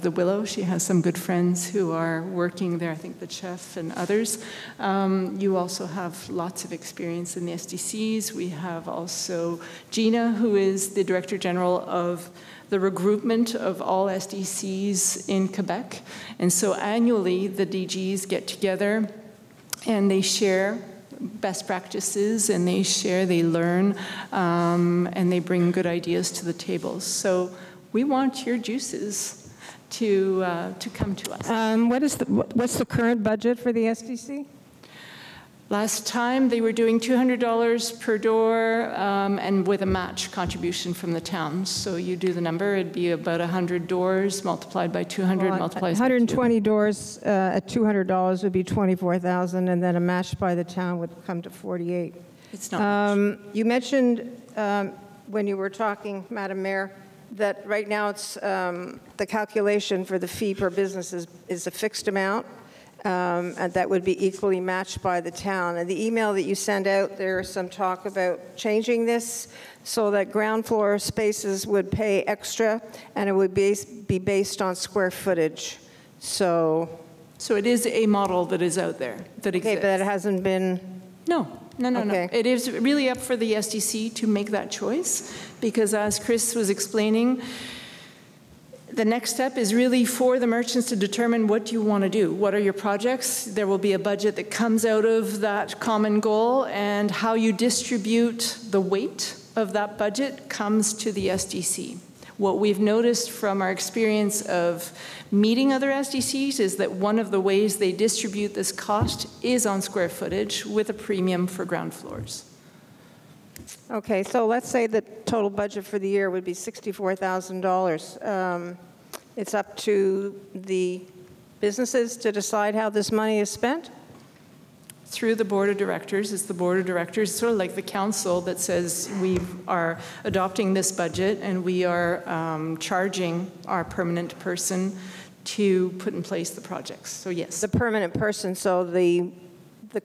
the Willow. She has some good friends who are working there, I think the chef and others. You also have lots of experience in the SDCs. We have also Gina, who is the Director General of the regroupment of all SDCs in Quebec. And so annually, the DGs get together and they share best practices, and they learn, and they bring good ideas to the table. So we want your juices to come to us. What's the current budget for the SDC? Last time they were doing $200 per door, and with a match contribution from the town. So you do the number, it'd be about 100 doors multiplied by 200 multiplied by 120 doors at $200 would be $24,000, and then a match by the town would come to $48,000. It's not much. You mentioned when you were talking, Madam Mayor, that right now it's the calculation for the fee per business is a fixed amount. And that would be equally matched by the town. And the email that you send out, there's some talk about changing this so that ground floor spaces would pay extra, and it would be based on square footage. So it is a model that is out there that exists. Okay, but it hasn't been. No. Okay. It is really up for the SDC to make that choice, because as Chris was explaining, the next step is really for the merchants to determine what you want to do. What are your projects? There will be a budget that comes out of that common goal, and how you distribute the weight of that budget comes to the SDC. What we've noticed from our experience of meeting other SDCs is that one of the ways they distribute this cost is on square footage with a premium for ground floors. Okay, so let's say the total budget for the year would be $64,000. It's up to the businesses to decide how this money is spent? Through the board of directors. It's the board of directors, sort of like the council, that says we are adopting this budget and we are charging our permanent person to put in place the projects. So yes. The permanent person, so the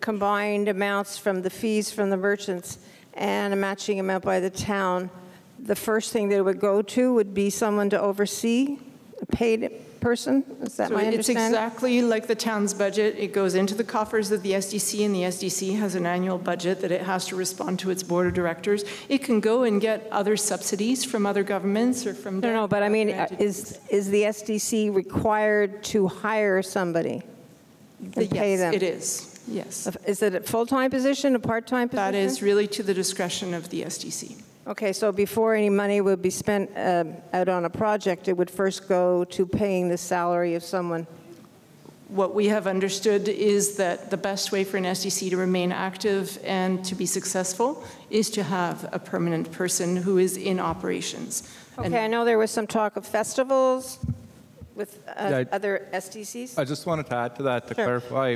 combined amounts from the fees from the merchants and a matching amount by the town, the first thing that it would go to would be someone to oversee, a paid person? Is that my understanding? It's exactly like the town's budget. It goes into the coffers of the SDC, and the SDC has an annual budget that it has to respond to its board of directors. It can go and get other subsidies from other governments or from... No, but I mean, is the SDC required to hire somebody and pay them? Yes, it is. Yes. Is it a full-time position, a part-time position? That is really to the discretion of the SDC. Okay, so before any money would be spent out on a project, it would first go to paying the salary of someone. What we have understood is that the best way for an SDC to remain active and to be successful is to have a permanent person who is in operations. Okay, I know there was some talk of festivals with other SDCs. I just wanted to add to that to clarify.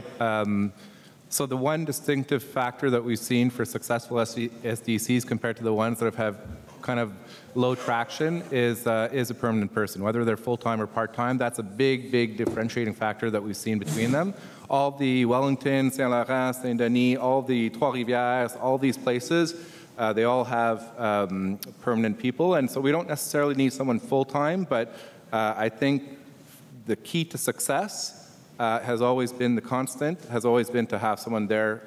So the one distinctive factor that we've seen for successful SDCs compared to the ones that have kind of low traction is a permanent person, whether they're full-time or part-time. That's a big, big differentiating factor that we've seen between them. All the Wellington, Saint-Laurent, Saint-Denis, all the Trois-Rivières, all these places, they all have permanent people. And so we don't necessarily need someone full-time, but I think the key to success has always been the constant, has always been to have someone there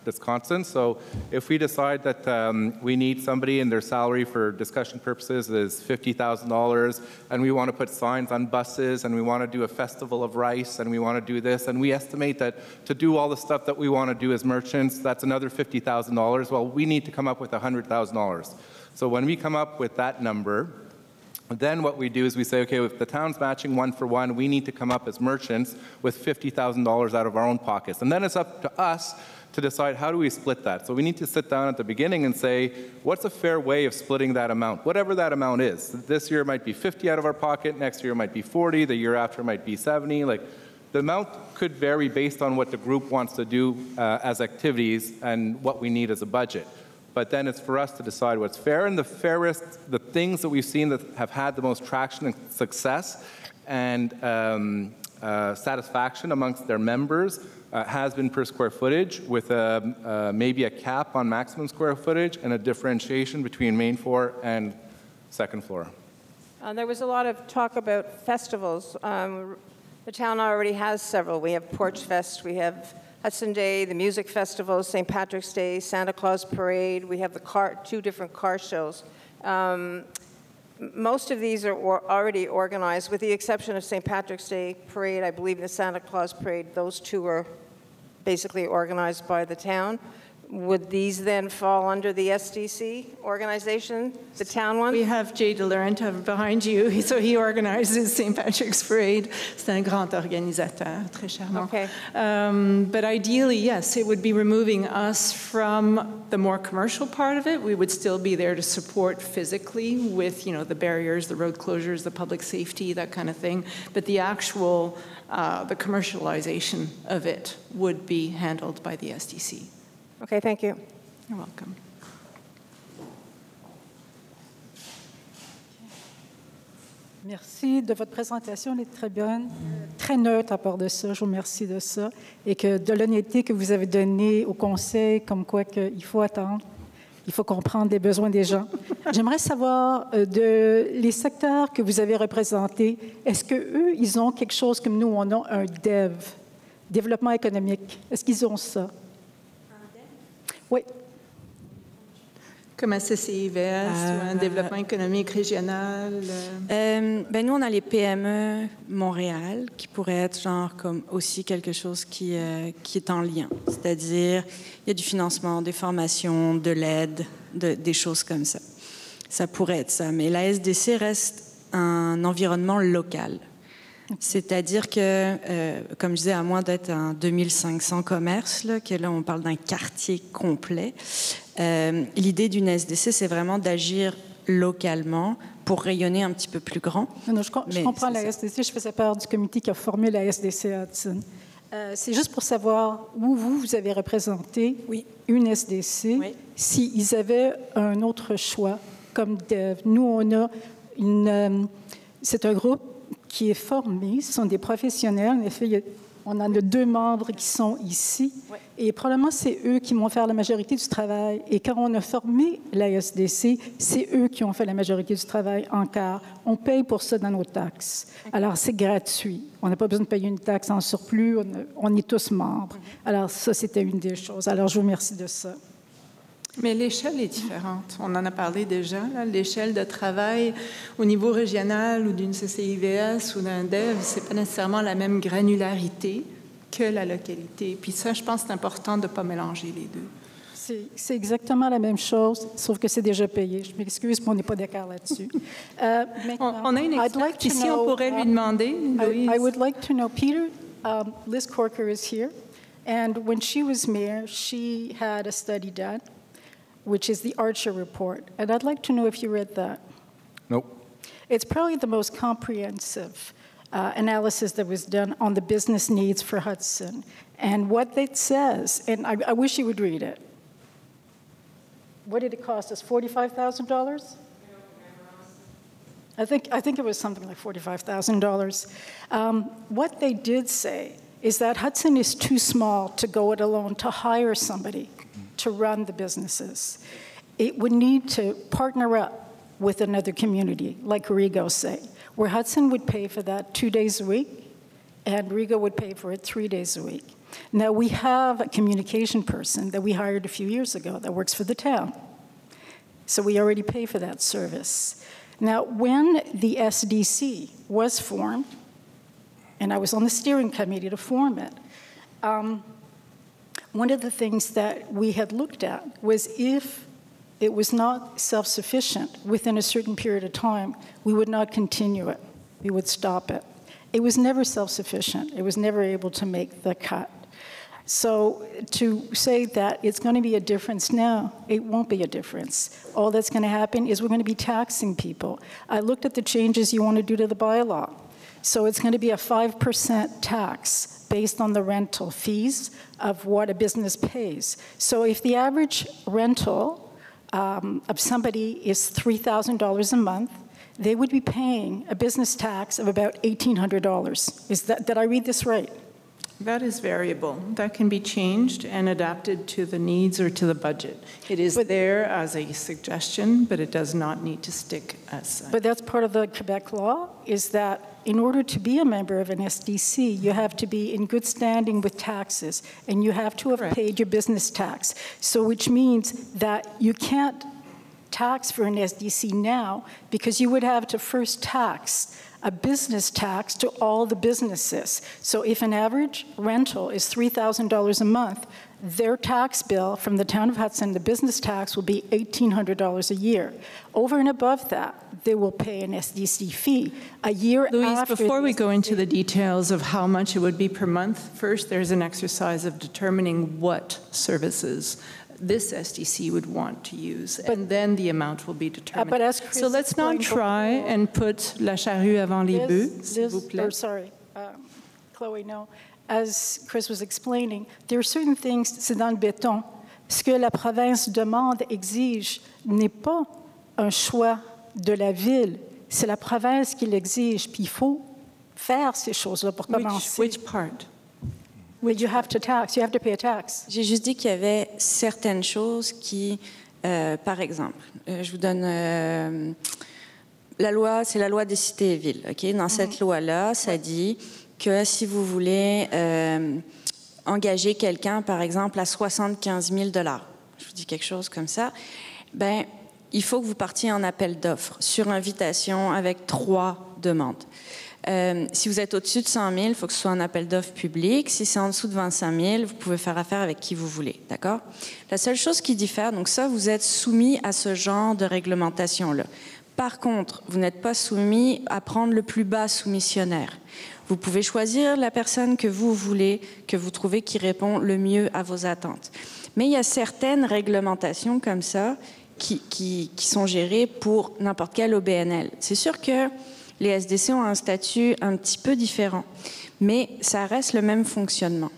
that's constant. So if we decide that we need somebody and their salary for discussion purposes is $50,000, and we want to put signs on buses, and we want to do a festival of rice, and we want to do this, and we estimate that to do all the stuff that we want to do as merchants, that's another $50,000. Well, we need to come up with $100,000. So when we come up with that number, Then what we do is we say, okay, if the town's matching 1-for-1, we need to come up as merchants with $50,000 out of our own pockets. And then it's up to us to decide how do we split that. So we need to sit down at the beginning and say, what's a fair way of splitting that amount, whatever that amount is. This year it might be 50 out of our pocket, next year it might be 40, the year after it might be 70. Like, the amount could vary based on what the group wants to do as activities and what we need as a budget. But then it's for us to decide what's fair, and the fairest, the things that we've seen that have had the most traction and success and satisfaction amongst their members has been per square footage, with maybe a cap on maximum square footage and a differentiation between main floor and second floor. There was a lot of talk about festivals. The town already has several. We have Porch Fest, we have Hudson Day, the music festival, St. Patrick's Day, Santa Claus Parade. We have the two different car shows. Most of these are already organized, with the exception of St. Patrick's Day Parade. I believe the Santa Claus Parade, those two are basically organized by the town. Would these then fall under the SDC organization, the town one? We have Jay DeLaurent behind you, so he organizes St. Patrick's Parade. C'est un grand organisateur, très charmant. Okay. But ideally, yes, it would be removing us from the more commercial part of it. We would still be there to support physically with, the barriers, the road closures, the public safety, that kind of thing. But the actual, the commercialization of it would be handled by the SDC. Okay, thank you. You're welcome. Merci de votre présentation, elle est très bonne, très neutre à part de ça, je vous remercie de ça, et que de l'honnêteté que vous avez donnée au conseil, comme quoi qu'il faut attendre, il faut comprendre les besoins des gens. J'aimerais savoir, les secteurs que vous avez représentés, est-ce qu'eux, ils ont quelque chose comme nous, on a un DEV, développement économique, est-ce qu'ils ont ça? Oui. Comme un CCIVS ou un développement économique régional? Nous, on a les PME Montréal, qui pourraient être genre comme aussi quelque chose qui est en lien. C'est-à-dire, il y a du financement, des formations, de l'aide, des choses comme ça. Ça pourrait être ça. Mais la SDC reste un environnement local. C'est-à-dire que, comme je disais, à moins d'être un 2500 commerces, que là, on parle d'un quartier complet, l'idée d'une SDC, c'est vraiment d'agir localement pour rayonner un petit peu plus grand. Non, je comprends la SDC. Je faisais part du comité qui a formé la SDC à Hudson. C'est juste pour savoir où vous avez représenté une SDC, s'ils avaient un autre choix, comme DEV. Nous, on a c'est un groupe qui est formé, ce sont des professionnels. En effet, on en a 2 membres qui sont ici. Oui. Et probablement, c'est eux qui vont faire la majorité du travail. Et quand on a formé la SDC, c'est eux qui ont fait la majorité du travail en quart. On paye pour ça dans nos taxes. Alors, c'est gratuit. On n'a pas besoin de payer une taxe en surplus. On est tous membres. Alors, ça, c'était une des choses. Alors, je vous remercie de ça. Mais l'échelle est différente. On en a parlé déjà. L'échelle de travail au niveau régional ou d'une CCIVS ou d'un DEV, ce n'est pas nécessairement la même granularité que la localité. Puis ça, je pense que c'est important de ne pas mélanger les deux. C'est exactement la même chose, sauf que c'est déjà payé. Je m'excuse, mais on n'est pas d'accord là-dessus. On a une experte ici, on pourrait lui demander. I would like to know, Peter, Liz Corker is here, and when she was mayor, she had a study done, which is the Archer Report. And I'd like to know if you read that. Nope. It's probably the most comprehensive analysis that was done on the business needs for Hudson. And what it says, and I wish you would read it. What did it cost us, $45,000? I think it was something like $45,000. What they did say is that Hudson is too small to go it alone, to hire somebody to run the businesses. It would need to partner up with another community, like Rigo say, where Hudson would pay for that 2 days a week, and Rigo would pay for it 3 days a week. Now, we have a communication person that we hired a few years ago that works for the town. So we already pay for that service. Now, when the SDC was formed, and I was on the steering committee to form it, one of the things that we had looked at was if it was not self-sufficient within a certain period of time, we would not continue it. We would stop it. It was never self-sufficient. It was never able to make the cut. So to say that it's going to be a difference now, it won't be a difference. All that's going to happen is we're going to be taxing people. I looked at the changes you want to do to the bylaw. So it's going to be a 5% tax based on the rental fees of what a business pays. So if the average rental of somebody is $3,000 a month, they would be paying a business tax of about $1,800. Did I read this right? That is variable. That can be changed and adapted to the needs or to the budget. It is there as a suggestion, but it does not need to stick as such. But that's part of the Quebec law, is that in order to be a member of an SDC, you have to be in good standing with taxes, and you have to have paid your business tax. So which means that you can't tax for an SDC now because you would have to first tax a business tax to all the businesses. So if an average rental is $3,000 a month, their tax bill from the town of Hudson, the business tax, will be $1,800 a year. Over and above that, they will pay an SDC fee. A year Louise, after before we go into the details of how much it would be per month, first there's an exercise of determining what services this SDC would want to use, and then the amount will be determined. So let's not try and put la charrue avant les bœufs, s'il vous plaît. Sorry, Chloe, no. As Chris was explaining, there are certain things, c'est dans le béton. Ce que la province demande, exige, n'est pas un choix de la ville, c'est la province qui l'exige, puis il faut faire ces choses-là pour commencer. Which part? Well, you have to tax. You have to pay a tax. J'ai juste dit qu'il y avait certaines choses qui, par exemple, je vous donne la loi, c'est la loi des cités et villes. Okay? Dans cette loi-là, ça dit que si vous voulez engager quelqu'un, par exemple, à 75 000 $, je vous dis quelque chose comme ça, ben, il faut que vous partiez en appel d'offres sur invitation avec 3 demandes. Si vous êtes au-dessus de 100 000, il faut que ce soit un appel d'offres public. Si c'est en dessous de 25 000, vous pouvez faire affaire avec qui vous voulez, d'accord? La seule chose qui diffère, donc ça, vous êtes soumis à ce genre de réglementation-là. Par contre, vous n'êtes pas soumis à prendre le plus bas soumissionnaire. Vous pouvez choisir la personne que vous voulez, que vous trouvez qui répond le mieux à vos attentes. Mais il y a certaines réglementations comme ça qui sont gérées pour n'importe quel OBNL. C'est sûr que les SDC ont un statut un petit peu différent, mais ça reste le même fonctionnement.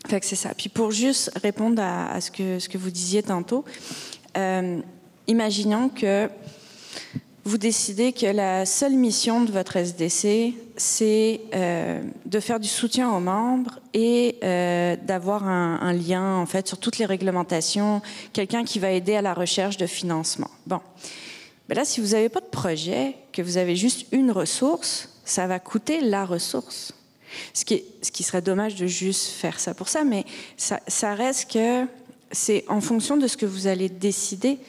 Fait que c'est ça. Puis pour juste répondre à ce que vous disiez tantôt, imaginons que vous décidez que la seule mission de votre SDC, c'est de faire du soutien aux membres et d'avoir un lien en fait sur toutes les réglementations, quelqu'un qui va aider à la recherche de financement. Bon. Ben là, si vous n'avez pas de projet, que vous avez juste une ressource, ça va coûter la ressource. Ce qui serait dommage de juste faire ça pour ça, mais ça reste que c'est en fonction de ce que vous allez décider.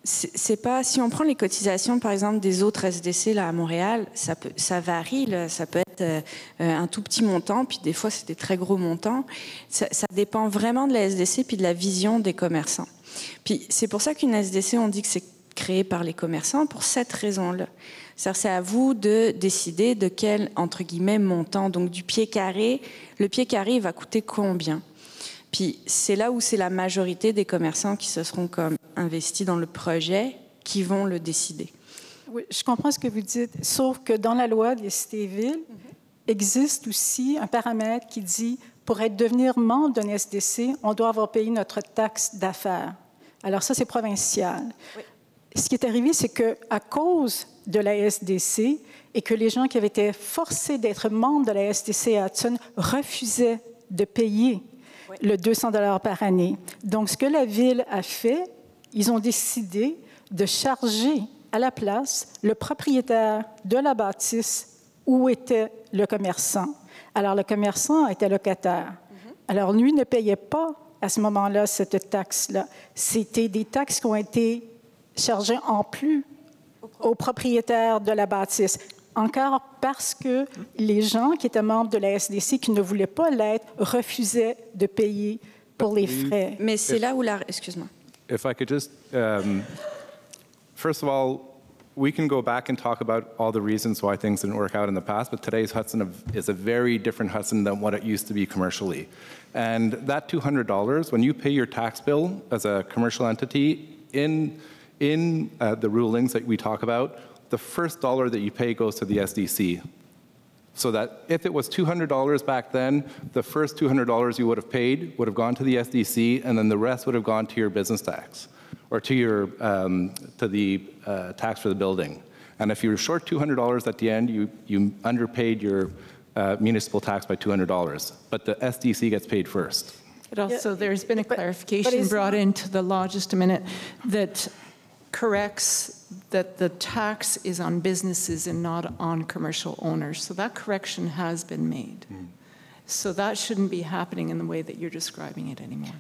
C'est pas, si on prend les cotisations, par exemple, des autres SDC là, à Montréal, ça varie. Là, ça peut être un tout petit montant, puis des fois, c'est des très gros montants. Ça dépend vraiment de la SDC puis de la vision des commerçants. Puis c'est pour ça qu'une SDC, on dit que c'est créé par les commerçants pour cette raison-là. C'est à vous de décider de quel, entre guillemets, montant. Donc, du pied carré, le pied carré, il va coûter combien? Puis, c'est là où c'est la majorité des commerçants qui se seront comme investis dans le projet qui vont le décider. Oui, je comprends ce que vous dites, sauf que dans la loi des cités-villes, existe aussi un paramètre qui dit, pour devenir membre d'un SDC, on doit avoir payé notre taxe d'affaires. Alors ça, c'est provincial. Oui. Ce qui est arrivé, c'est qu'à cause de la SDC et que les gens qui avaient été forcés d'être membres de la SDC à Hudson refusaient de payer le 200 $ par année. Donc, ce que la Ville a fait, ils ont décidé de charger à la place le propriétaire de la bâtisse où était le commerçant. Alors, le commerçant était locataire. Alors, lui ne payait pas à ce moment-là cette taxe-là. C'était des taxes qui ont été chargées en plus aux propriétaires de la bâtisse. Encore parce que les gens qui étaient membres de la SDC, qui ne voulaient pas l'être, refusaient de payer pour les frais. Mais c'est là où la... Excuse-moi. if I could just, first of all, we can go back and talk about all the reasons why things didn't work out in the past, but today's Hudson is a very different Hudson than what it used to be commercially. And that $200, when you pay your tax bill as a commercial entity, in the rulings that we talk about, the first dollar that you pay goes to the SDC. So that if it was $200 back then, the first $200 you would have paid would have gone to the SDC, and then the rest would have gone to your business tax, or to your to the tax for the building. And if you were short $200 at the end, you underpaid your municipal tax by $200, but the SDC gets paid first. But also, there's been a clarification brought into the law just a minute that corrects that the tax is on businesses and not on commercial owners. So that correction has been made. So that shouldn't be happening in the way that you're describing it anymore.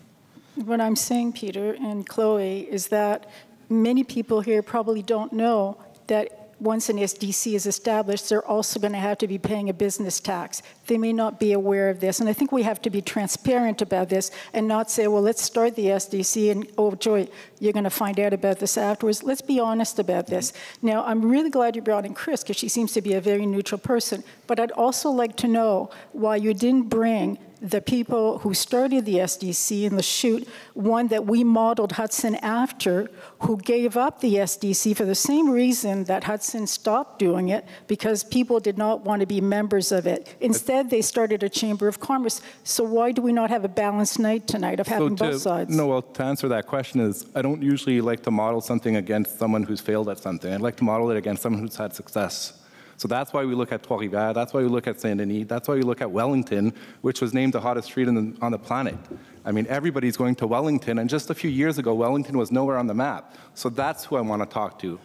What I'm saying, Peter and Chloe, is that many people here probably don't know that once an SDC is established, they're also going to have to be paying a business tax. They may not be aware of this, and I think we have to be transparent about this and not say, well, let's start the SDC, and oh, joy, you're going to find out about this afterwards. Let's be honest about this. Now, I'm really glad you brought in Chris, because she seems to be a very neutral person, but I'd also like to know why you didn't bring the people who started the SDC in the chute, one that we modeled Hudson after, who gave up the SDC for the same reason that Hudson stopped doing it, because people did not want to be members of it. Instead, they started a Chamber of Commerce. So why do we not have a balanced night tonight of having both sides? No, well, to answer that question is, I don't usually like to model something against someone who's failed at something. I'd like to model it against someone who's had success. So that's why we look at Trois-Rivières, that's why we look at Saint-Denis, that's why we look at Wellington, which was named the hottest street on the planet. I mean, everybody's going to Wellington, and just a few years ago, Wellington was nowhere on the map. So that's who I want to talk to,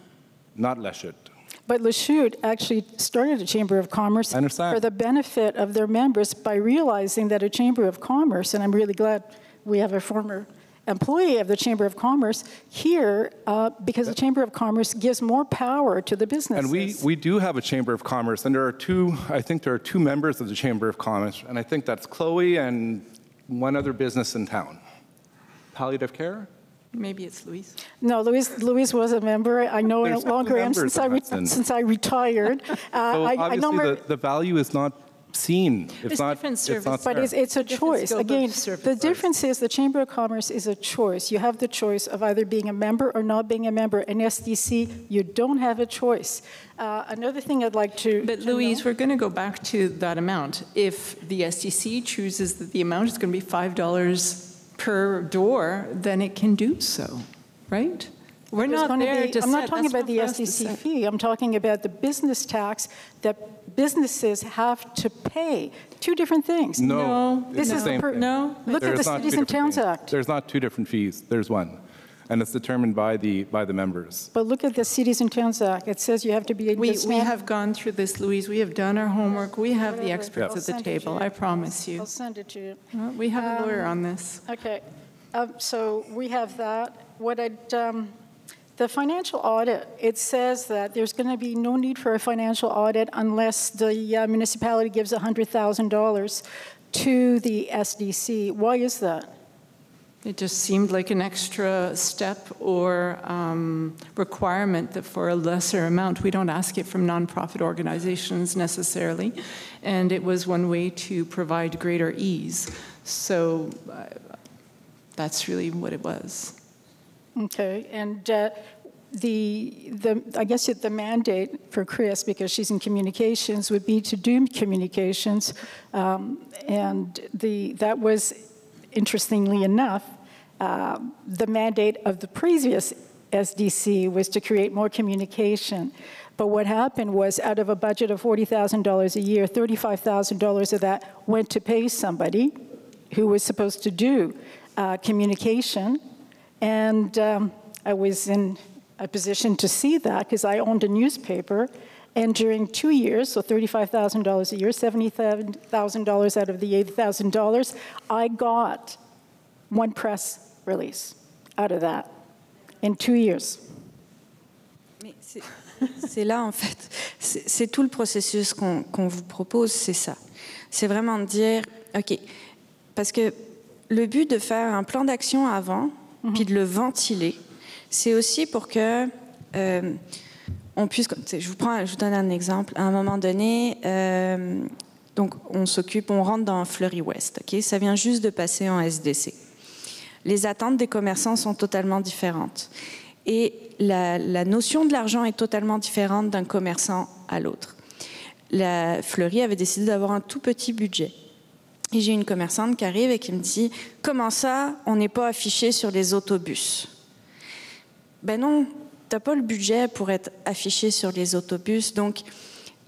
not La Chute. But La Chute actually started a Chamber of Commerce for the benefit of their members by realizing that a Chamber of Commerce, and I'm really glad we have a former employee of the Chamber of Commerce here, because the Chamber of Commerce gives more power to the businesses. And we do have a Chamber of Commerce, and there are I think there are two members of the Chamber of Commerce, and I think that's Chloe and one other business in town. Palliative care? Maybe it's Louise. No, Louise was a member. I know no longer am since I retired. So obviously the value is not seen. It's different service. But it's a choice. Again, the difference is the Chamber of Commerce is a choice. You have the choice of either being a member or not being a member. In SDC, you don't have a choice. Another thing I'd like to... But Louise, we're going to go back to that amount. If the SDC chooses that the amount is going to be $5 per door, then it can do so, right? We're not there to I'm not talking about the SDC fee. I'm talking about the business tax that businesses have to pay. Two different things. No, this is no. Look at the Cities and Towns Act. There's not two different fees. There's one, and it's determined by the members. But look at the Cities and Towns Act. It says you have to be. We have gone through this, Louise. We have done our homework. We have the experts at the table. I promise you. I'll send it to you. Well, we have a lawyer on this. Okay, so we have that. What the financial audit, it says that there's going to be no need for a financial audit unless the municipality gives $100,000 to the SDC. Why is that? It just seemed like an extra step or requirement that for a lesser amount. We don't ask it from nonprofit organizations necessarily, and it was one way to provide greater ease. So that's really what it was. Okay, and I guess the mandate for Chris, because she's in communications, would be to do communications, and that was, interestingly enough, the mandate of the previous SDC was to create more communication. But what happened was, out of a budget of $40,000 a year, $35,000 of that went to pay somebody who was supposed to do communication. And I was in a position to see that because I owned a newspaper. And during 2 years, so $35,000 a year, $70,000 out of the $80,000, I got one press release out of that in 2 years. C'est là, en fait, c'est tout le processus qu'on vous propose, c'est ça. C'est vraiment de dire, OK, parce que le but de faire un plan d'action avant, puis de le ventiler, c'est aussi pour que on puisse... Je vous donne un exemple. À un moment donné, donc on rentre dans Fleury-Ouest. Okay? Ça vient juste de passer en SDC. Les attentes des commerçants sont totalement différentes. Et la notion de l'argent est totalement différente d'un commerçant à l'autre. La Fleury avait décidé d'avoir un tout petit budget. Et j'ai une commerçante qui arrive et qui me dit « Comment ça, on n'est pas affiché sur les autobus ?» Ben non, tu n'as pas le budget pour être affiché sur les autobus. Donc,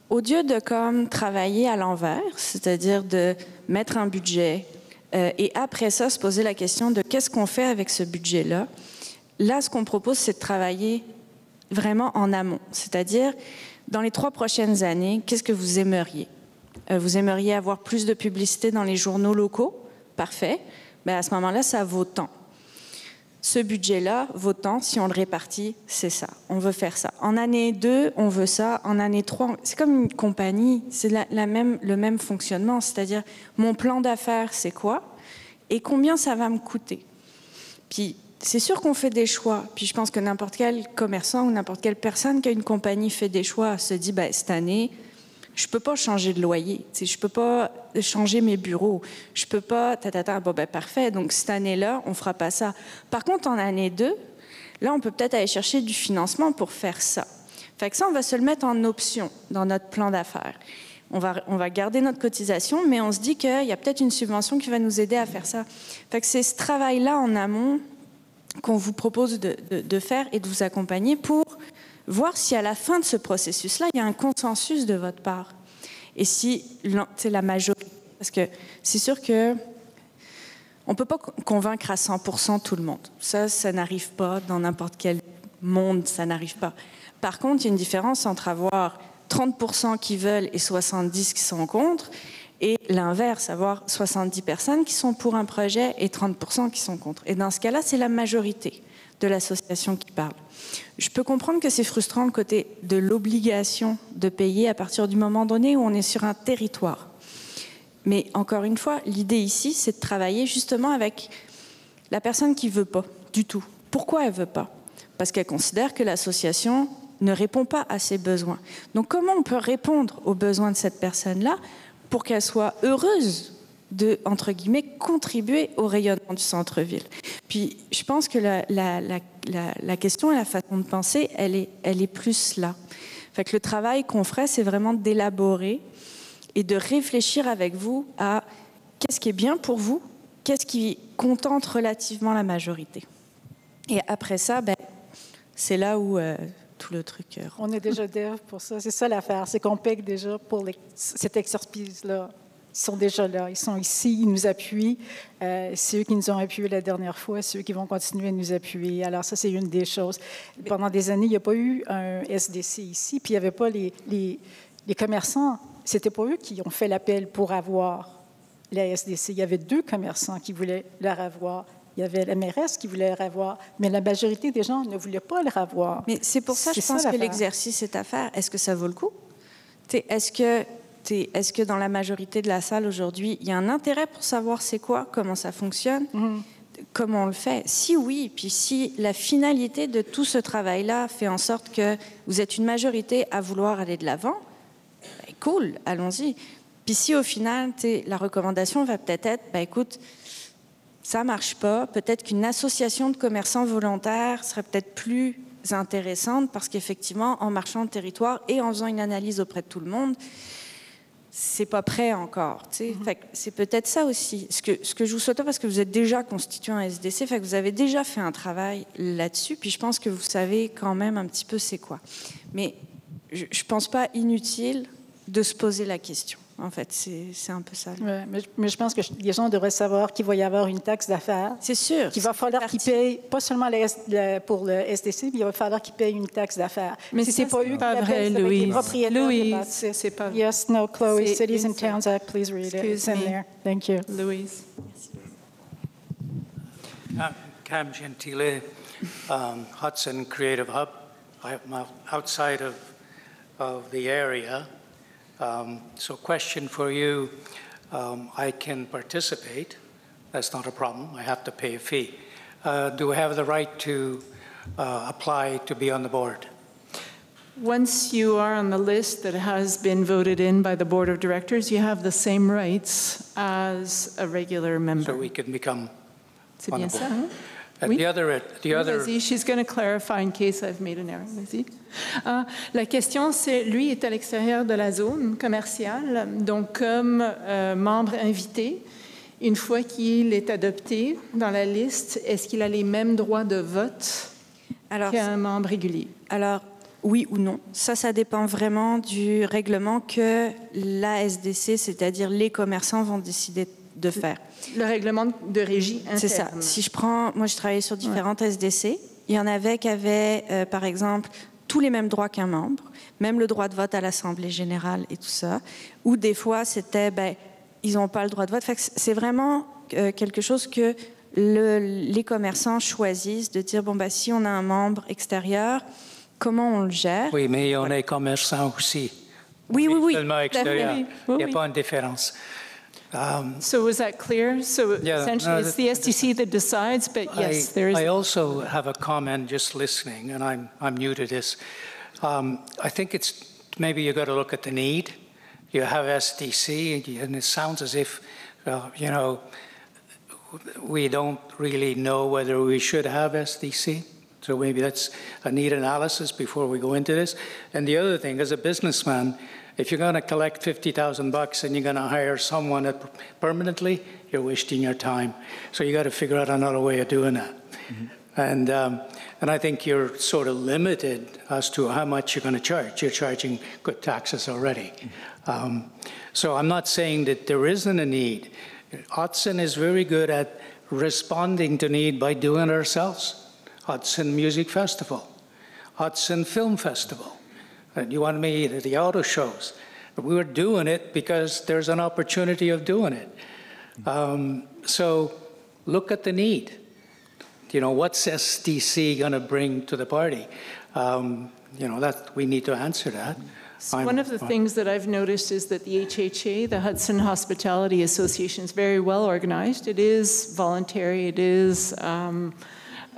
au lieu de travailler à l'envers, c'est-à-dire de mettre un budget et après ça, se poser la question de qu'est-ce qu'on fait avec ce budget-là, là, ce qu'on propose, c'est de travailler vraiment en amont. C'est-à-dire, dans les 3 prochaines années, qu'est-ce que vous aimeriez? Vous aimeriez avoir plus de publicité dans les journaux locaux? Parfait. Ben, à ce moment-là, ça vaut tant. Ce budget-là vaut tant, si on le répartit, c'est ça. On veut faire ça. En année 2, on veut ça. En année 3, c'est comme une compagnie. C'est le même fonctionnement. C'est-à-dire, mon plan d'affaires, c'est quoi? Et combien ça va me coûter? Puis, c'est sûr qu'on fait des choix. Puis, je pense que n'importe quel commerçant ou n'importe quelle personne qui a une compagnie fait des choix, se dit, ben, cette année, je ne peux pas changer de loyer, je ne peux pas changer mes bureaux, je ne peux pas... Bon, ben parfait, donc cette année-là, on ne fera pas ça. Par contre, en année 2, là, on peut peut-être aller chercher du financement pour faire ça. Fait que ça, on va se le mettre en option dans notre plan d'affaires. On va garder notre cotisation, mais on se dit qu'il y a peut-être une subvention qui va nous aider à faire ça. Fait que c'est ce travail-là en amont qu'on vous propose de faire et de vous accompagner pour voir si à la fin de ce processus-là, il y a un consensus de votre part. Et si c'est la majorité. Parce que c'est sûr que on ne peut pas convaincre à 100% tout le monde. Ça n'arrive pas dans n'importe quel monde, ça n'arrive pas. Par contre, il y a une différence entre avoir 30% qui veulent et 70% qui sont contre, et l'inverse, avoir 70 personnes qui sont pour un projet et 30% qui sont contre. Et dans ce cas-là, c'est la majorité de l'association qui parle. Je peux comprendre que c'est frustrant le côté de l'obligation de payer à partir du moment donné où on est sur un territoire. Mais encore une fois, l'idée ici, c'est de travailler justement avec la personne qui ne veut pas du tout. Pourquoi elle ne veut pas? Parce qu'elle considère que l'association ne répond pas à ses besoins. Donc comment on peut répondre aux besoins de cette personne-là pour qu'elle soit heureuse de, entre guillemets, contribuer au rayonnement du centre-ville. Puis, je pense que la question et la façon de penser, elle est plus là. Fait que le travail qu'on ferait, c'est vraiment d'élaborer et de réfléchir avec vous à qu'est-ce qui est bien pour vous, qu'est-ce qui contente relativement la majorité. Et après ça, ben, c'est là où tout le truc... On est déjà dev pour ça. C'est ça l'affaire, c'est qu'on paye déjà pour cette expertise-là. Ils sont déjà là, ils sont ici, ils nous appuient. C'est eux qui nous ont appuyés la dernière fois, c'est eux qui vont continuer à nous appuyer. Alors ça, c'est une des choses. Pendant des années, il n'y a pas eu un SDC ici, puis il n'y avait pas les commerçants. C'était pas eux qui ont fait l'appel pour avoir la SDC. Il y avait 2 commerçants qui voulaient la revoir. Il y avait la mairesse qui voulait la revoir, mais la majorité des gens ne voulaient pas la revoir. Mais c'est pour ça, je pense que l'exercice est à faire. Est-ce que ça vaut le coup? Est-ce que dans la majorité de la salle aujourd'hui, il y a un intérêt pour savoir c'est quoi, comment ça fonctionne, comment on le fait? Si oui, puis si la finalité de tout ce travail-là fait en sorte que vous êtes une majorité à vouloir aller de l'avant, ben cool, allons-y. Puis si au final, la recommandation va peut-être être, ben écoute, ça ne marche pas, peut-être qu'une association de commerçants volontaires serait peut-être plus intéressante parce qu'effectivement, en marchant le territoire et en faisant une analyse auprès de tout le monde, c'est pas prêt encore. Fait que c'est peut-être ça aussi. Ce que je vous souhaite, parce que vous êtes déjà constitué un SDC, fait que vous avez déjà fait un travail là-dessus, puis je pense que vous savez quand même un petit peu c'est quoi. Mais je pense pas inutile de se poser la question. En fait, c'est un peu ça. Ouais, mais je pense que les gens devraient savoir qu'il va y avoir une taxe d'affaires. C'est sûr. Qu'il va falloir qu'ils payent, pas seulement pour le SDC, mais il va falloir qu'ils payent une taxe d'affaires. Mais si c'est pas eux qui pas vrai, Louise. Louise, c'est pas vrai. Yes, no, Chloe, Cities and Towns Act, please read it. It's in there. Thank you. Louise. Cam Gentile, Hudson Creative Hub. I'm outside of the area. So question for you, I can participate, that's not a problem, I have to pay a fee. do have the right to apply to be on the board? Once you are on the list that has been voted in by the board of directors, you have the same rights as a regular member. So we can become C'est on bien the ça, board. hein? And Oui. the other, Vas-y, she's going to clarify in case I've made an error. Vas-y. La question, c'est, lui est à l'extérieur de la zone commerciale, donc comme membre invité, une fois qu'il est adopté dans la liste, est-ce qu'il a les mêmes droits de vote qu'un membre régulier? Alors, oui ou non. Ça dépend vraiment du règlement que la SDC, c'est-à-dire les commerçants, vont décider de faire. Le règlement de régie interne. C'est ça. Si je prends, moi je travaillais sur différentes SDC, il y en avait qui avaient, par exemple, tous les mêmes droits qu'un membre, même le droit de vote à l'Assemblée générale et tout ça, ou des fois c'était, ils n'ont pas le droit de vote. C'est vraiment quelque chose que les commerçants choisissent, de dire, si on a un membre extérieur, comment on le gère? Oui, mais on est commerçant aussi. Oui. Seulement extérieur. Il n'y a pas une différence. So was that clear? So Yeah, essentially, it's the SDC that decides, but yes, there is. I also have a comment just listening, and I'm new to this. I think it's maybe you got to look at the need. You have SDC, and it sounds as if, we don't really know whether we should have SDC. So maybe that's a need analysis before we go into this. And the other thing, as a businessman, if you're going to collect $50,000 and you're going to hire someone permanently, you're wasting your time. So you got to figure out another way of doing that. Mm-hmm. And I think you're sort of limited as to how much you're going to charge. You're charging good taxes already. So I'm not saying that there isn't a need. Hudson is very good at responding to need by doing it ourselves. Hudson Music Festival, Hudson Film Festival. You want me to the auto shows. We were doing it because there's an opportunity of doing it. So look at the need. What's SDC going to bring to the party? That we need to answer that. So one of the things that I've noticed is that the HHA, the Hudson Hospitality Association, is very well organized. It is voluntary. It is.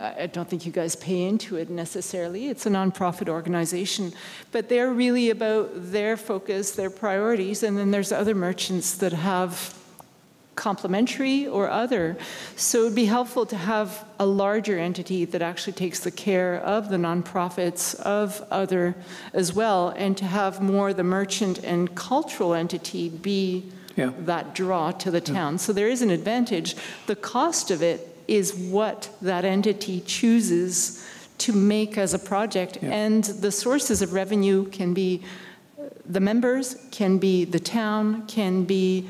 I don't think you guys pay into it necessarily. It's a nonprofit organization. But they're really about their focus, their priorities, and then there's other merchants that have complementary or other. So it would be helpful to have a larger entity that actually takes the care of the nonprofits, of other as well, and to have more the merchant and cultural entity be that draw to the town. So there is an advantage. The cost of it is what that entity chooses to make as a project. And the sources of revenue can be the members, can be the town, can be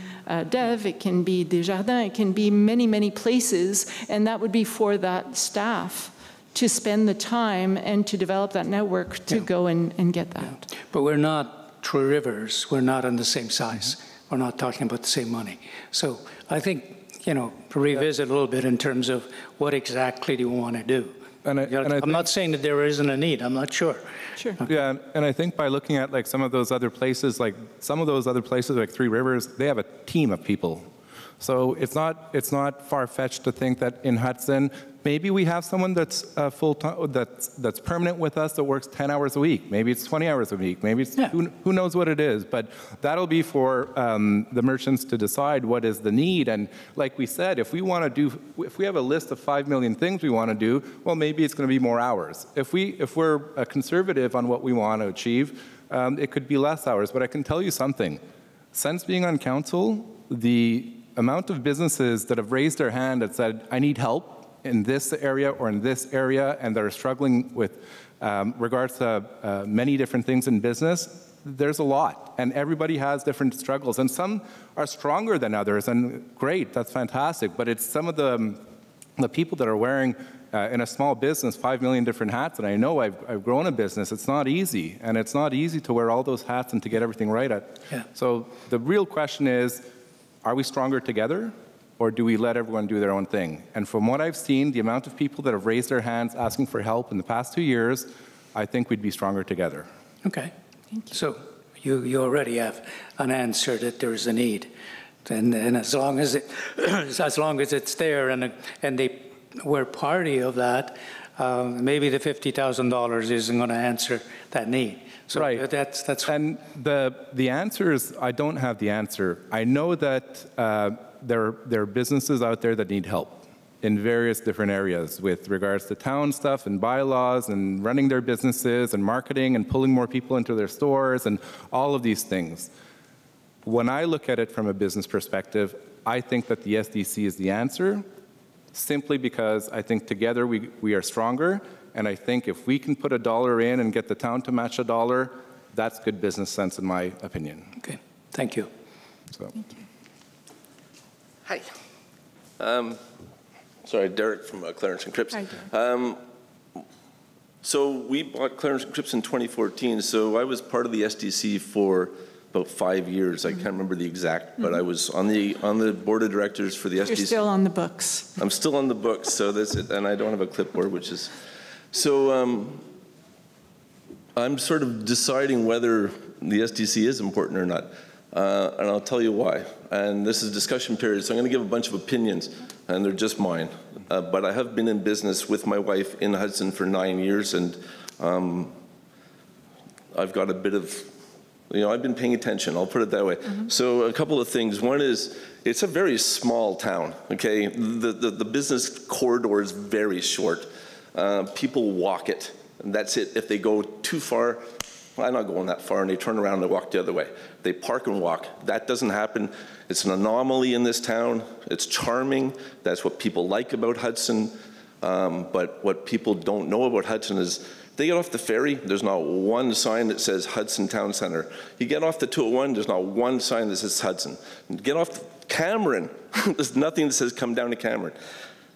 Dev, it can be Desjardins, it can be many, many places, and that would be for that staff to spend the time and to develop that network to go and get that. But we're not Three Rivers, we're not on the same size. We're not talking about the same money. So I think, revisit a little bit in terms of what exactly do you want to do. I'm not saying that there isn't a need. I'm not sure. Sure. Okay. Yeah, and I think by looking at some of those other places, like Three Rivers, they have a team of people. So it's not far-fetched to think that in Hudson, maybe we have someone that's full-time, that's permanent with us, that works 10 hours a week. Maybe it's 20 hours a week. Maybe it's who knows what it is. But that'll be for the merchants to decide what is the need. And like we said, if we have a list of 5 million things we want to do, well, maybe it's going to be more hours. If we're conservative on what we want to achieve, it could be less hours. But I can tell you something. Since being on council, the amount of businesses that have raised their hand and said, I need help in this area or in this area, and that are struggling with regards to many different things in business, there's a lot. And everybody has different struggles. And some are stronger than others, and great, that's fantastic. But it's some of the people that are wearing, in a small business, 5 million different hats, and I know I've grown a business, it's not easy. And it's not easy to wear all those hats and to get everything right. So the real question is, are we stronger together, or do we let everyone do their own thing? And from what I've seen, the amount of people that have raised their hands asking for help in the past 2 years, I think we'd be stronger together. Okay. Thank you. So you already have an answer that there is a need. And as long as it's there and they we're party of that, maybe the $50,000 isn't going to answer that need. So right. That's and the answer is, I don't have the answer. I know that there are businesses out there that need help in various different areas with regards to town stuff and bylaws and running their businesses and marketing and pulling more people into their stores and all of these things. When I look at it from a business perspective, I think that the SDC is the answer, simply because I think together we are stronger, and I think if we can put $1 in and get the town to match $1, that's good business sense in my opinion. okay. Thank you. So. Thank you. Hi. Sorry, Derek from Clarence and Cripps. Hi, Derek. So we bought Clarence and Cripps in 2014, so I was part of the SDC for about 5 years. I can't remember the exact, but I was on the board of directors for the SDC. You're still on the books. I'm still on the books, so that's it, and I don't have a clipboard, which is... So I'm sort of deciding whether the SDC is important or not, and I'll tell you why. And this is discussion period, so I'm going to give a bunch of opinions, and they're just mine. But I have been in business with my wife in Hudson for 9 years, and I've got a bit of, I've been paying attention, I'll put it that way. So a couple of things. One is, it's a very small town, okay? The business corridor is very short. People walk it, and that's it. If they go too far, well, I'm not going that far, and they turn around and they walk the other way. They park and walk. That doesn't happen. It's an anomaly in this town. It's charming. That's what people like about Hudson. But what people don't know about Hudson is they get off the ferry, there's not one sign that says Hudson Town Center. You get off the 201, there's not one sign that says Hudson. Get off Cameron, there's nothing that says come down to Cameron.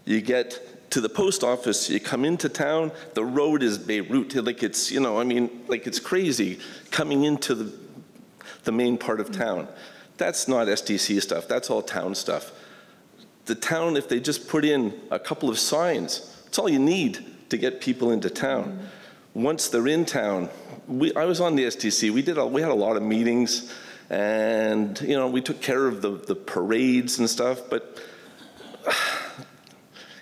You get to the post office, you come into town, the road is Beirut, like it's, like it's crazy coming into the main part of town. That's not SDC stuff, that's all town stuff. The town, if they just put in a couple of signs, that's all you need to get people into town. Once they're in town, I was on the SDC, we had a lot of meetings, and we took care of the parades and stuff, but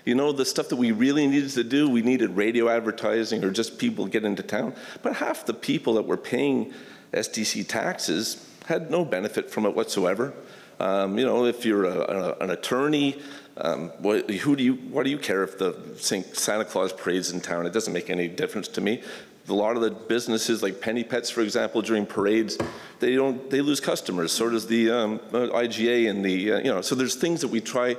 the stuff that we really needed to do, we needed radio advertising or just people get into town. But half the people that were paying SDC taxes had no benefit from it whatsoever. If you're an attorney, what do you care if the Santa Claus parade's in town? It doesn't make any difference to me. A lot of the businesses, like Penny Pets, for example, during parades, they lose customers. So does the IGA and the, so there's things that we try,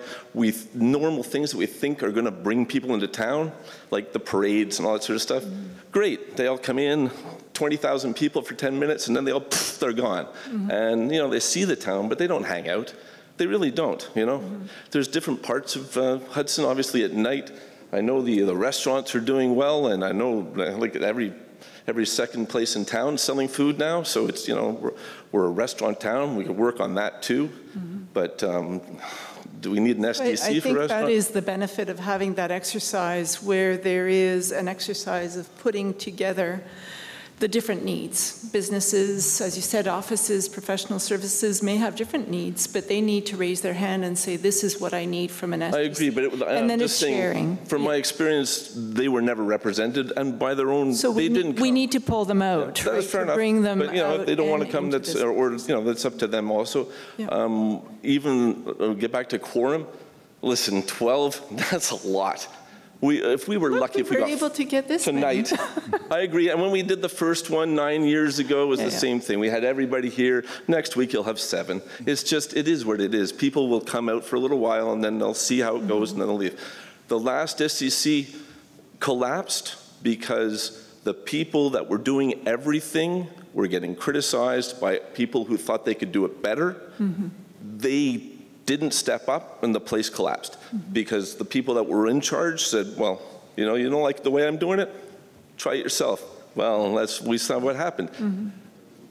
normal things that we think are going to bring people into town, like the parades and all that sort of stuff. Great, they all come in, 20,000 people for 10 minutes, and then they're gone. And, they see the town, but they don't hang out. They really don't, There's different parts of Hudson, obviously at night. I know the restaurants are doing well, and I know like every second place in town selling food now. So it's we're a restaurant town. We can work on that too. But do we need an SDC for restaurants? I think that is the benefit of having that exercise, where there is an exercise of putting together the different needs. Businesses, as you said, offices, professional services may have different needs, but they need to raise their hand and say, this is what I need from an SDC. I agree, but and then just saying, sharing. From my experience, they were never represented, and by their own, so they didn't come. We need to pull them out, yeah, that's fair enough. Bring them but, out if they don't want to come, that's that's up to them also. Yeah. Even get back to quorum, listen, 12, that's a lot. If we were lucky, if we got able to get this tonight, I agree. And when we did the first one 9 years ago, it was the same thing. We had everybody here. Next week, you'll have 7. It's just, it is what it is. People will come out for a little while, and then they'll see how it goes, and then they'll leave. The last SDC collapsed because the people that were doing everything were getting criticized by people who thought they could do it better. They didn't step up, and the place collapsed because the people that were in charge said, well, you don't like the way I'm doing it? Try it yourself. Well, we saw what happened.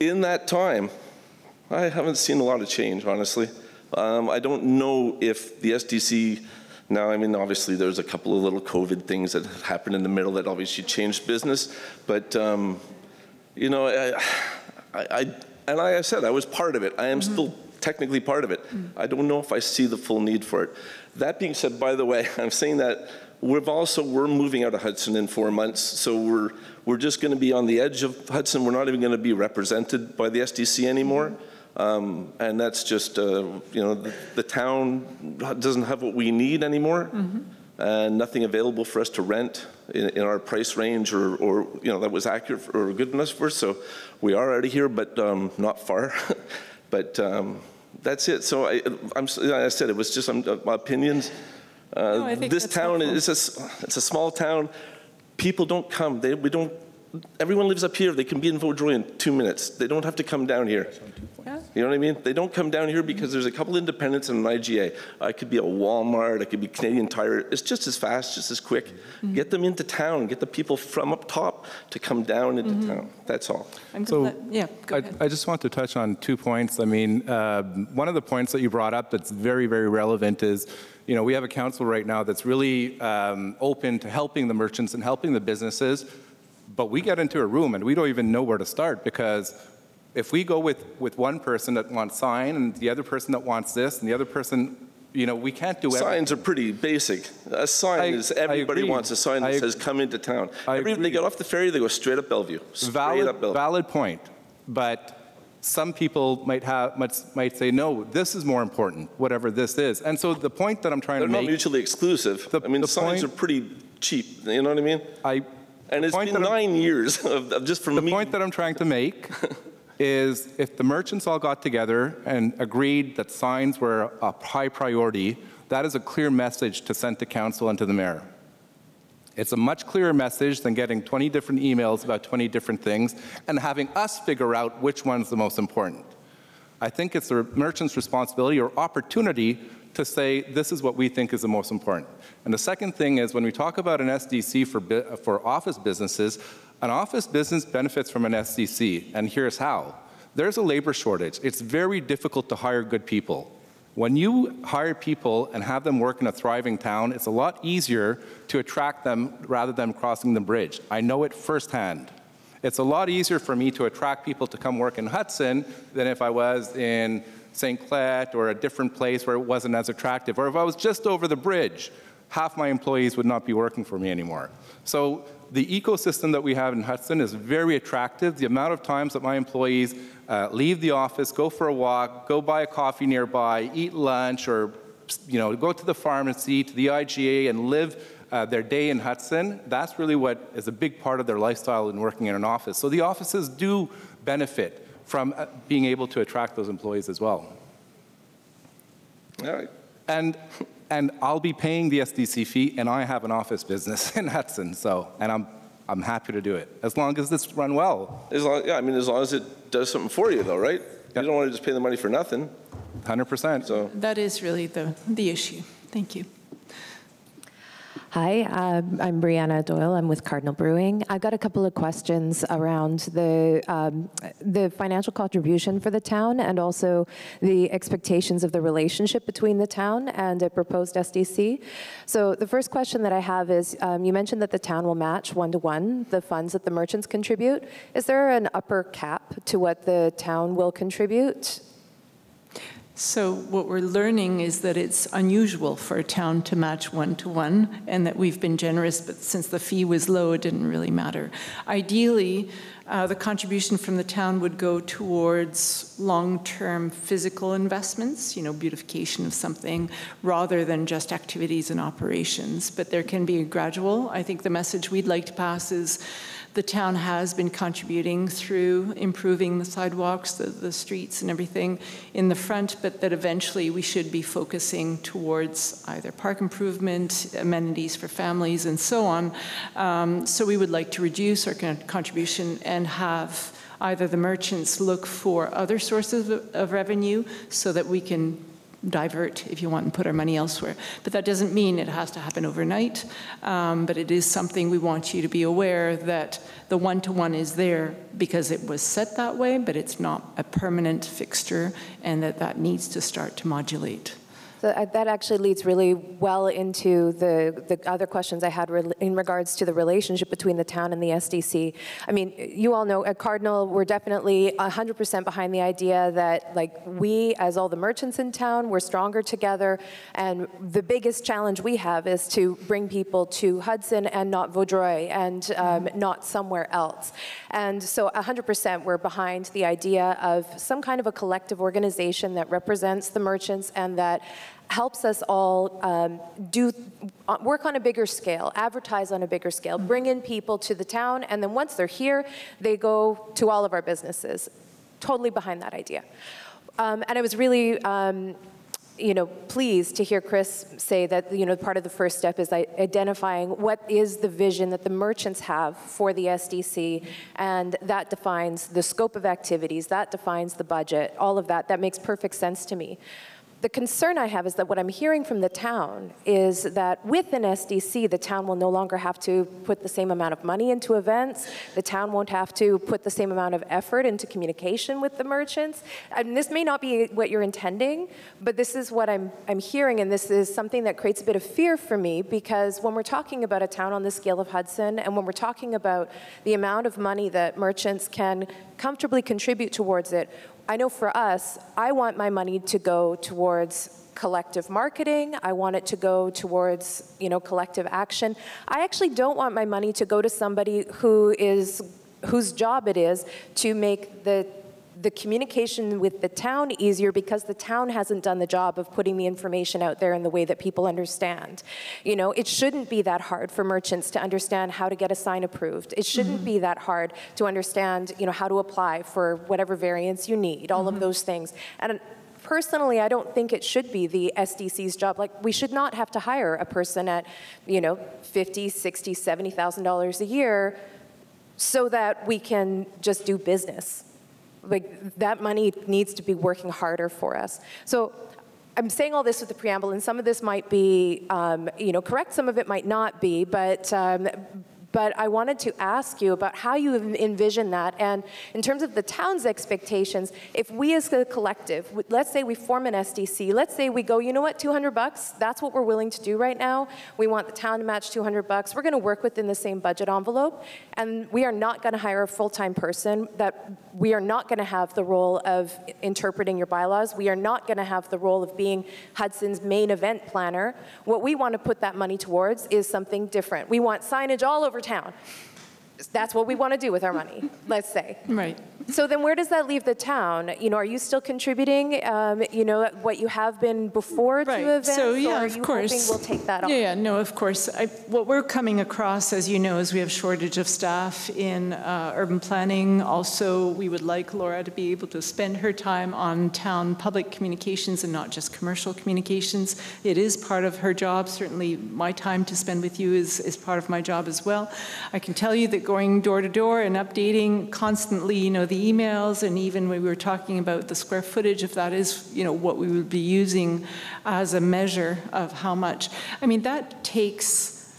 In that time, I haven't seen a lot of change, honestly. I don't know if the SDC now, obviously there's a couple of little COVID things that happened in the middle that obviously changed business, but and like I said, I was part of it. I am still technically part of it. I don't know if I see the full need for it. That being said, by the way, I'm saying that we're moving out of Hudson in 4 months, so we're just going to be on the edge of Hudson. We're not even going to be represented by the SDC anymore. And that's just, you know, the town doesn't have what we need anymore, and nothing available for us to rent in our price range or you know, that was accurate or good enough for us. So we are out of here, but not far. But that's it. So I said it was just my opinions. No, this town is it's a small town. People don't come. We don't. Everyone lives up here. They can be in Vaudreuil in 2 minutes. They don't have to come down here. Yeah. You know what I mean? They don't come down here because there's a couple independents and an IGA. I could be a Walmart. I could be Canadian Tire. It's just as fast, just as quick. Get them into town. Get the people from up top to come down into town. That's all. Yeah, go ahead. I just want to touch on 2 points. I mean, one of the points that you brought up that's very, very relevant is, you know, we have a council right now that's really open to helping the merchants and helping the businesses, but we get into a room and we don't even know where to start, because if we go with one person that wants sign and the other person that wants this and the other person, you know, we can't do everything. Signs are pretty basic. A sign is everybody wants a sign that says come into town. They get off the ferry, they go straight up Bellevue. Valid point, but some people might say, no, this is more important, whatever this is. And so the point that I'm trying to make... They're not mutually exclusive. I mean, the signs are pretty cheap, you know what I mean? And it's been 9 years of just from me. The point that I'm trying to make is if the merchants all got together and agreed that signs were a high priority, that is a clear message to send to council and to the mayor. It's a much clearer message than getting 20 different emails about 20 different things and having us figure out which one's the most important. I think it's the merchant's responsibility or opportunity to say, this is what we think is the most important. And the second thing is, when we talk about an SDC for office businesses, an office business benefits from an SDC, and here's how. There's a labor shortage. It's very difficult to hire good people. When you hire people and have them work in a thriving town, it's a lot easier to attract them rather than crossing the bridge. I know it firsthand. It's a lot easier for me to attract people to come work in Hudson than if I was in St. Clet or a different place where it wasn't as attractive. Or if I was just over the bridge, half my employees would not be working for me anymore. So the ecosystem that we have in Hudson is very attractive. The amount of times that my employees leave the office, go for a walk, go buy a coffee nearby, eat lunch, or go to the pharmacy, to the IGA, and live their day in Hudson, that's really what is a big part of their lifestyle in working in an office. So the offices do benefit from being able to attract those employees as well. All right. And I'll be paying the SDC fee, and I have an office business in Hudson, and I'm happy to do it, as long as it's run well. As long as it does something for you, though, right? Yep. You don't want to just pay the money for nothing. 100%. So that is really the issue. Thank you. Hi, I'm Brianna Doyle. I'm with Cardinal Brewing. I've got a couple of questions around the financial contribution for the town and also the expectations of the relationship between the town and a proposed SDC. So the first question that I have is, you mentioned that the town will match 1-to-1 the funds that the merchants contribute. Is there an upper cap to what the town will contribute? So what we're learning is that it's unusual for a town to match 1-to-1, and that we've been generous, but since the fee was low, it didn't really matter. Ideally, the contribution from the town would go towards long-term physical investments, beautification of something, rather than just activities and operations. But there can be a gradual. I think the message we'd like to pass is the town has been contributing through improving the sidewalks, the streets and everything in the front, but that eventually we should be focusing towards either park improvement, amenities for families, and so on. So we would like to reduce our contribution and have either the merchants look for other sources of revenue so that we can divert, if you want, and put our money elsewhere. But that doesn't mean it has to happen overnight, but it is something we want you to be aware that the 1-to-1 is there because it was set that way, but it's not a permanent fixture, and that needs to start to modulate. That actually leads really well into the other questions I had in regards to the relationship between the town and the SDC. I mean, you all know at Cardinal, we're definitely 100% behind the idea that, like, we, as all the merchants in town, we're stronger together, and the biggest challenge we have is to bring people to Hudson and not Vaudreuil and not somewhere else. And so 100% we're behind the idea of some kind of a collective organization that represents the merchants and that helps us all work on a bigger scale, advertise on a bigger scale, bring in people to the town, and then once they're here, they go to all of our businesses. Totally behind that idea. And I was really pleased to hear Chris say that, part of the first step is identifying what is the vision that the merchants have for the SDC, and that defines the scope of activities, that defines the budget, all of that. That makes perfect sense to me. The concern I have is that what I'm hearing from the town is that with an SDC, the town will no longer have to put the same amount of money into events. The town won't have to put the same amount of effort into communication with the merchants. And this may not be what you're intending, but this is what I'm hearing, and this is something that creates a bit of fear for me, because when we're talking about a town on the scale of Hudson, and when we're talking about the amount of money that merchants can comfortably contribute towards it, I know for us, I want my money to go towards collective marketing. I want it to go towards, collective action. I actually don't want my money to go to somebody whose job it is to make the communication with the town easier, because the town hasn't done the job of putting the information out there in the way that people understand. It shouldn't be that hard for merchants to understand how to get a sign approved. It shouldn't be that hard to understand, how to apply for whatever variance you need, all of those things. And personally, I don't think it should be the SDC's job. Like, we should not have to hire a person at, $50,000, $60,000, $70,000 a year so that we can just do business. Like, that money needs to be working harder for us. So I'm saying all this with the preamble, and some of this might be, correct, some of it might not be, but I wanted to ask you about how you envision that, and in terms of the town's expectations, if we as a collective, let's say we form an SDC, let's say we go, you know what, $200, that's what we're willing to do right now. We want the town to match $200. We're going to work within the same budget envelope, and we are not going to hire a full-time person. That we are not going to have the role of interpreting your bylaws. We are not going to have the role of being Hudson's main event planner. What we want to put that money towards is something different. We want signage all over town. That's what we want to do with our money, let's say. Right. So then where does that leave the town? Are you still contributing, what you have been before to events? So, yeah, or are of you course. hoping we'll take that on? Yeah, no, of course. What we're coming across, as you know, is we have shortage of staff in urban planning. Also, we would like Laura to be able to spend her time on town public communications and not just commercial communications. It is part of her job. Certainly, my time to spend with you is part of my job as well. I can tell you that going door to door and updating constantly, the emails, and even when we were talking about the square footage, if that is, what we would be using as a measure of how much. I mean, that takes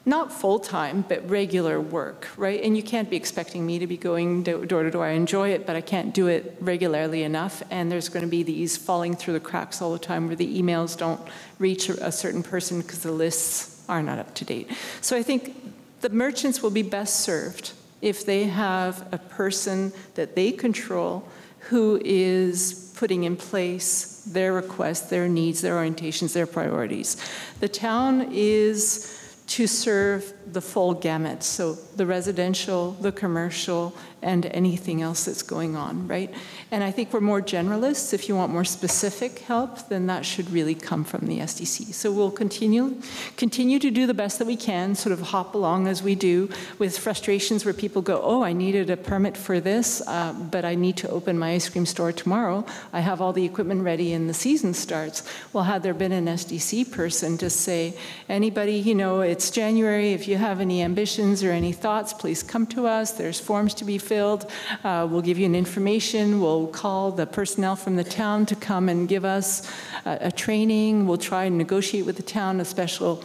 not full-time, but regular work, right? And you can't be expecting me to be going door to door. I enjoy it, but I can't do it regularly enough. And there's going to be these falling through the cracks all the time where the emails don't reach a certain person because the lists are not up to date. So I think the merchants will be best served if they have a person that they control who is putting in place their requests, their needs, their orientations, their priorities. The town is to serve the full gamut, so the residential, the commercial, and anything else that's going on, right? And I think we're more generalists. If you want more specific help, then that should really come from the SDC. So we'll continue to do the best that we can, sort of hop along as we do, with frustrations where people go, oh, I needed a permit for this, but I need to open my ice cream store tomorrow. I have all the equipment ready and the season starts. Well, had there been an SDC person to say, anybody, it's January, if you have any ambitions or any thoughts, please come to us. There's forms to be filled. We'll give you an information. We'll call the personnel from the town to come and give us a training. We'll try and negotiate with the town a special,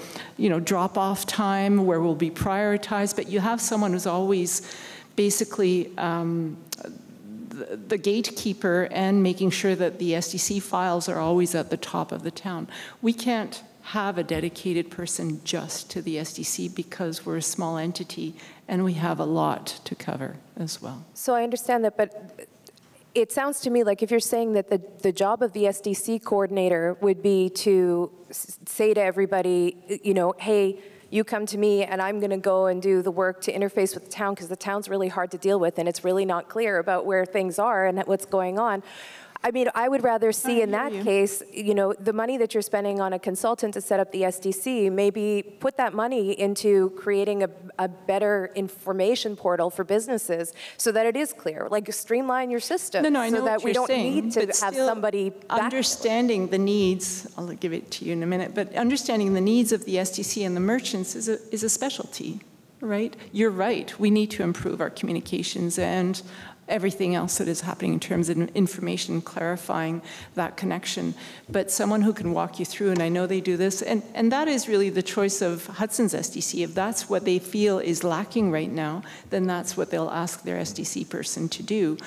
drop-off time where we'll be prioritized. But you have someone who's always basically the gatekeeper and making sure that the SDC files are always at the top of the town. We can't have a dedicated person just to the SDC because we're a small entity and we have a lot to cover as well. So I understand that, but it sounds to me like if you're saying that the job of the SDC coordinator would be to say to everybody, you know, hey, you come to me and I'm going to go and do the work to interface with the town because the town's really hard to deal with and it's really not clear about where things are and what's going on. I mean, I would rather see in that case, you know, the money that you're spending on a consultant to set up the SDC, maybe put that money into creating a better information portal for businesses so that it is clear, like streamline your system No, I know so that what we you're don't saying, need to but have still somebody back. Understanding the needs, I'll give it to you in a minute, but understanding the needs of the SDC and the merchants is a specialty, right? You're right, we need to improve our communications and everything else that is happening in terms of information, clarifying that connection. But someone who can walk you through, and I know they do this, and that is really the choice of Hudson's SDC. If that's what they feel is lacking right now, then that's what they'll ask their SDC person to do.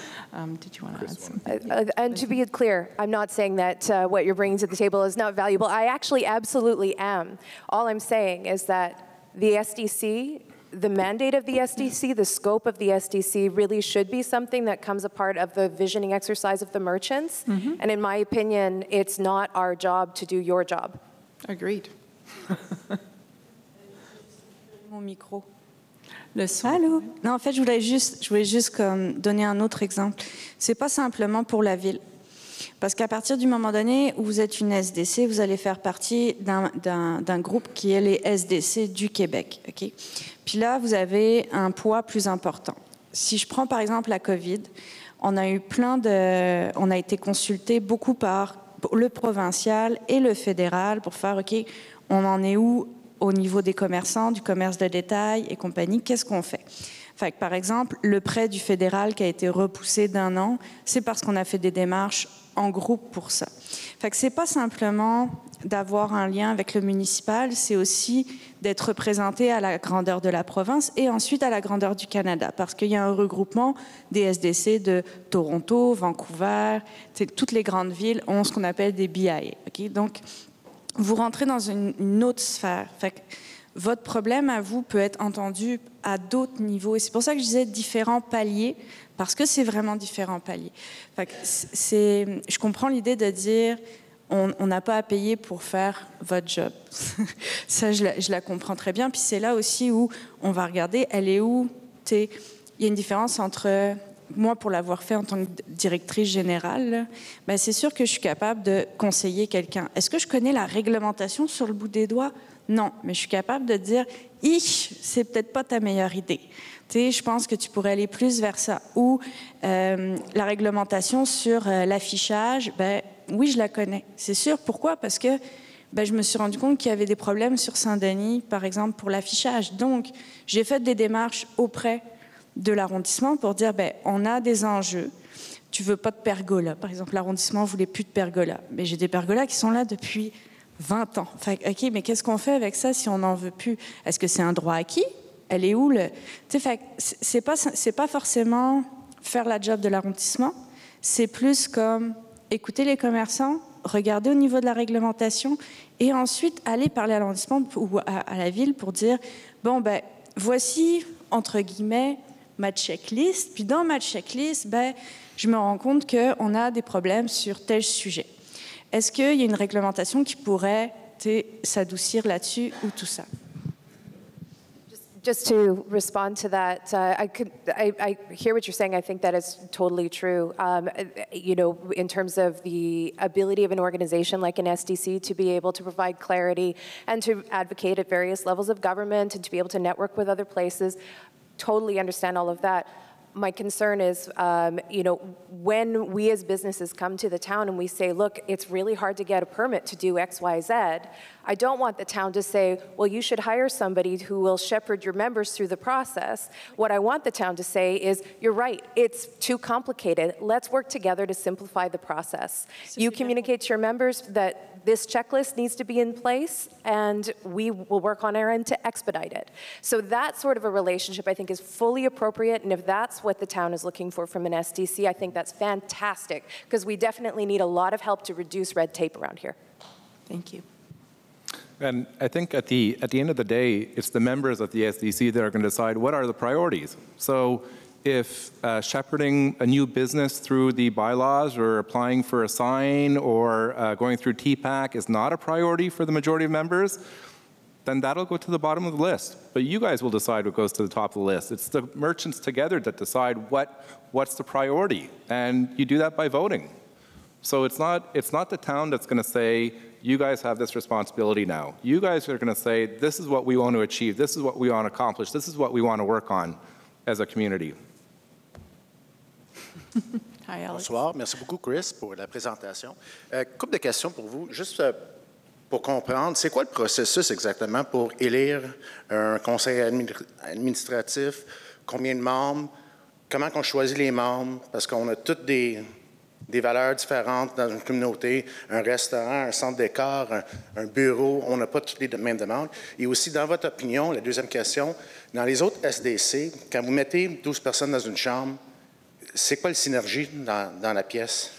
Did you want to add something? And to be clear, I'm not saying that what you're bringing to the table is not valuable. I actually absolutely am. All I'm saying is that the SDC, the mandate of the SDC, the scope of the SDC really should be something that comes a part of the visioning exercise of the merchants. And in my opinion, it's not our job to do your job. Agreed. Mon micro. Le son. Allô? Non, en fait, je voulais juste comme donner un autre exemple. C'est pas simplement pour la ville. Parce qu'à partir du moment donné où vous êtes une SDC, vous allez faire partie d'un groupe qui est les SDC du Québec. Okay? Puis là, vous avez un poids plus important. Si je prends par exemple la COVID, on a été consulté beaucoup par le provincial et le fédéral pour faire, OK, on en est où au niveau des commerçants, du commerce de détail et compagnie, qu'est-ce qu'on fait? Fait que, par exemple, le prêt du fédéral qui a été repoussé d'1 an, c'est parce qu'on a fait des démarches en groupe pour ça. Fait que c'est pas simplement d'avoir un lien avec le municipal, c'est aussi d'être représenté à la grandeur de la province et ensuite à la grandeur du Canada, parce qu'il y a un regroupement des SDC de Toronto, Vancouver, toutes les grandes villes ont ce qu'on appelle des BIA. Okay? Donc, vous rentrez dans une autre sphère. Fait que votre problème à vous peut être entendu à d'autres niveaux. Et c'est pour ça que je disais différents paliers, parce que c'est vraiment différents paliers. Fait que je comprends l'idée de dire on n'a pas à payer pour faire votre job. Ça, je la comprends très bien. Puis c'est là aussi où on va regarder, elle est où? Il y a une différence entre... Moi, pour l'avoir fait en tant que directrice générale, ben c'est sûr que je suis capable de conseiller quelqu'un. Est-ce que je connais la réglementation sur le bout des doigts? Non, mais je suis capable de dire « c'est peut-être pas ta meilleure idée. » Je pense que tu pourrais aller plus vers ça. Ou la réglementation sur l'affichage, ben oui, je la connais. C'est sûr. Pourquoi? Parce que je me suis rendu compte qu'il y avait des problèmes sur Saint-Denis, par exemple, pour l'affichage. Donc, j'ai fait des démarches auprès de l'arrondissement pour dire, on a des enjeux. Tu veux pas de pergola. Par exemple, l'arrondissement voulait plus de pergola. Mais j'ai des pergolas qui sont là depuis 20 ans. Fait, OK, mais qu'est-ce qu'on fait avec ça si on n'en veut plus? Est-ce que c'est un droit acquis? Elle est où le... Fait, c'est pas forcément faire la job de l'arrondissement. C'est plus comme écouter les commerçants, regarder au niveau de la réglementation et ensuite aller parler à l'arrondissement ou à la ville pour dire, voici, entre guillemets, ma checklist, puis dans ma checklist, je me rends compte qu'on a des problèmes sur tel sujet. Est-ce qu'il y a une réglementation qui pourrait s'adoucir là-dessus ou tout ça? Just to respond to that, I hear what you're saying. I think that is totally true. You know, in terms of the ability of an organization like an SDC to be able to provide clarity and to advocate at various levels of government and to be able to network with other places, totally understand all of that. My concern is, you know, when we as businesses come to the town and we say, look, it's really hard to get a permit to do X, Y, Z, I don't want the town to say, well, you should hire somebody who will shepherd your members through the process. What I want the town to say is, you're right, it's too complicated. Let's work together to simplify the process. You communicate to your members that this checklist needs to be in place, and we will work on our end to expedite it. So that sort of a relationship, I think, is fully appropriate, and if that's what the town is looking for from an SDC. I think that's fantastic, because we definitely need a lot of help to reduce red tape around here. Thank you. And I think at the end of the day, it's the members of the SDC that are going to decide what are the priorities. So if shepherding a new business through the bylaws or applying for a sign or going through TPAC is not a priority for the majority of members, then that'll go to the bottom of the list. But you guys will decide what goes to the top of the list. It's the merchants together that decide what's the priority, and you do that by voting. So it's not the town that's going to say, you guys have this responsibility now. You guys are going to say, this is what we want to achieve, this is what we want to accomplish, this is what we want to work on as a community. Hi, Alex. Bonsoir. Merci beaucoup, Chris, pour la présentation. Couple de questions pour vous, juste pour comprendre, c'est quoi le processus exactement pour élire un conseil administratif? Combien de membres? Comment on choisit les membres? Parce qu'on a toutes des valeurs différentes dans une communauté, un restaurant, un centre d'écart, un bureau, on n'a pas toutes les mêmes demandes. Et aussi, dans votre opinion, la deuxième question, dans les autres SDC, quand vous mettez 12 personnes dans une chambre, c'est quoi la synergie dans la pièce?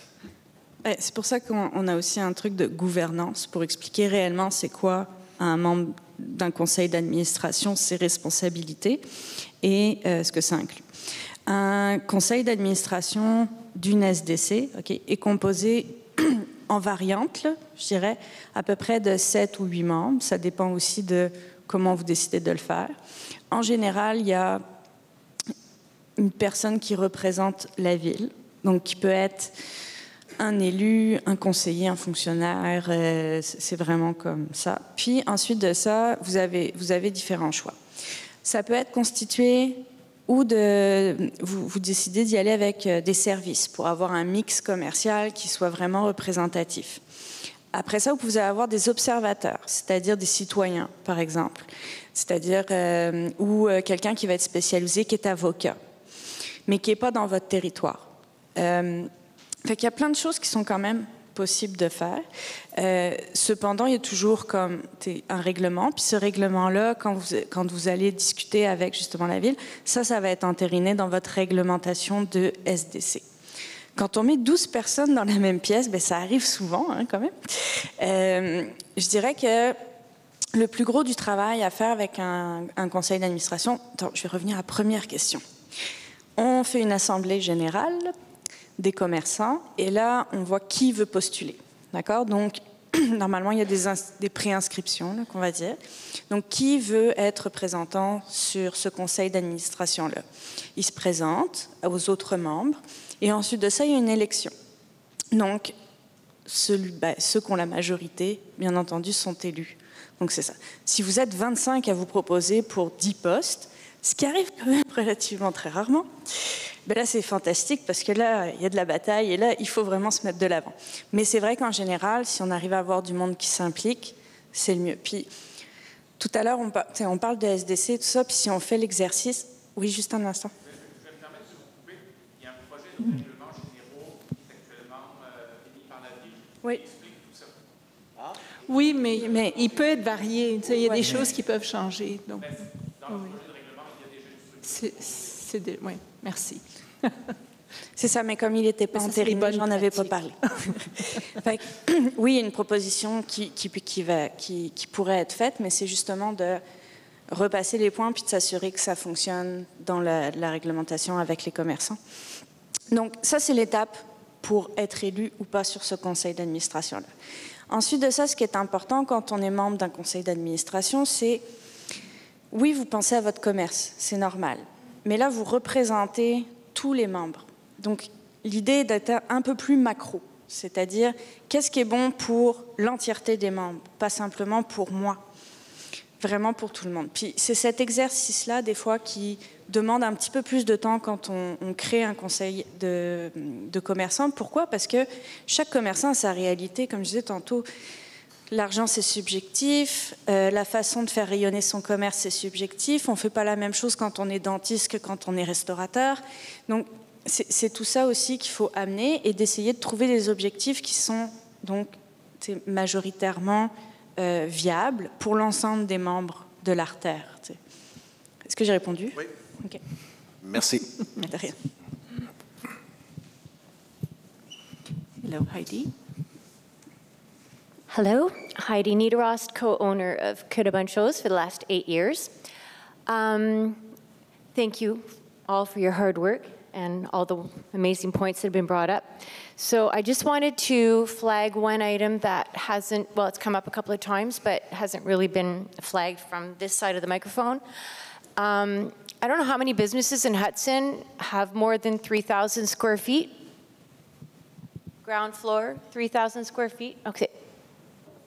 C'est pour ça qu'on a aussi un truc de gouvernance pour expliquer réellement c'est quoi un membre d'un conseil d'administration, ses responsabilités et ce que ça inclut. Un conseil d'administration d'une SDC est composé en variante, je dirais, à peu près de 7 ou 8 membres. Ça dépend aussi de comment vous décidez de le faire. En général, il y a une personne qui représente la ville, donc qui peut être un élu, un conseiller, un fonctionnaire, c'est vraiment comme ça. Puis ensuite de ça, vous avez différents choix. Ça peut être constitué ou vous décidez d'y aller avec des services pour avoir un mix commercial qui soit vraiment représentatif. Après ça, vous pouvez avoir des observateurs, c'est-à-dire des citoyens, par exemple, c'est-à-dire ou quelqu'un qui va être spécialisé, qui est avocat, mais qui n'est pas dans votre territoire. Fait qu'il y a plein de choses qui sont quand même possibles de faire. Cependant, il y a toujours comme un règlement, puis ce règlement-là, quand vous allez discuter avec justement la ville, ça va être entériné dans votre réglementation de SDC. Quand on met 12 personnes dans la même pièce, bien, ça arrive souvent quand même. Je dirais que le plus gros du travail à faire avec un conseil d'administration, je vais revenir à la première question. On fait une assemblée générale des commerçants, et là, on voit qui veut postuler. D'accord? Donc, normalement, il y a des préinscriptions, qu'on va dire. Donc, qui veut être représentant sur ce conseil d'administration-là? Il se présente aux autres membres, et ensuite de ça, il y a une élection. Donc, ceux qui ont la majorité, bien entendu, sont élus. Donc, c'est ça. Si vous êtes 25 à vous proposer pour 10 postes, ce qui arrive quand même relativement très rarement, ben là, c'est fantastique parce que là, il y a de la bataille et là, il faut vraiment se mettre de l'avant. Mais c'est vrai qu'en général, si on arrive à avoir du monde qui s'implique, c'est le mieux. Puis, tout à l'heure, on parle de SDC, tout ça, puis si on fait l'exercice... Oui, juste un instant. Je vais me permettre de vous couper. Il y a un projet de règlement généraux qui est actuellement émis par la ville. Oui. Qui explique tout ça. Ah? Oui, mais il peut être varié. Il y a des choses qui peuvent changer. Donc, dans le projet de règlement, il y a déjà une structure. Oui, merci. C'est ça, mais comme il n'était pas entériné, j'en avais pas parlé. Fait que, oui, il y a une proposition qui pourrait être faite, mais c'est justement de repasser les points puis de s'assurer que ça fonctionne dans la réglementation avec les commerçants. Donc, ça, c'est l'étape pour être élu ou pas sur ce conseil d'administration-là. Ensuite de ça, ce qui est important quand on est membre d'un conseil d'administration, c'est, oui, vous pensez à votre commerce, c'est normal, mais là, vous représentez tous les membres. Donc, l'idée est d'être un peu plus macro, c'est-à-dire qu'est-ce qui est bon pour l'entièreté des membres, pas simplement pour moi, vraiment pour tout le monde. Puis c'est cet exercice-là, des fois, qui demande un petit peu plus de temps quand on crée un conseil de commerçants. Pourquoi? Parce que chaque commerçant a sa réalité, comme je disais tantôt. L'argent, c'est subjectif. La façon de faire rayonner son commerce, c'est subjectif. On ne fait pas la même chose quand on est dentiste que quand on est restaurateur. Donc, c'est tout ça aussi qu'il faut amener et d'essayer de trouver des objectifs qui sont donc majoritairement viables pour l'ensemble des membres de l'artère. Est-ce que j'ai répondu? Oui. OK. Merci. De rien. Hello, Heidi. Hello, Heidi Niederost, co-owner of Kudabunchos for the last 8 years. Thank you all for your hard work and all the amazing points that have been brought up. So I just wanted to flag one item that hasn't, well, it's come up a couple of times, but hasn't really been flagged from this side of the microphone. I don't know how many businesses in Hudson have more than 3,000 square feet. Ground floor, 3,000 square feet? Okay.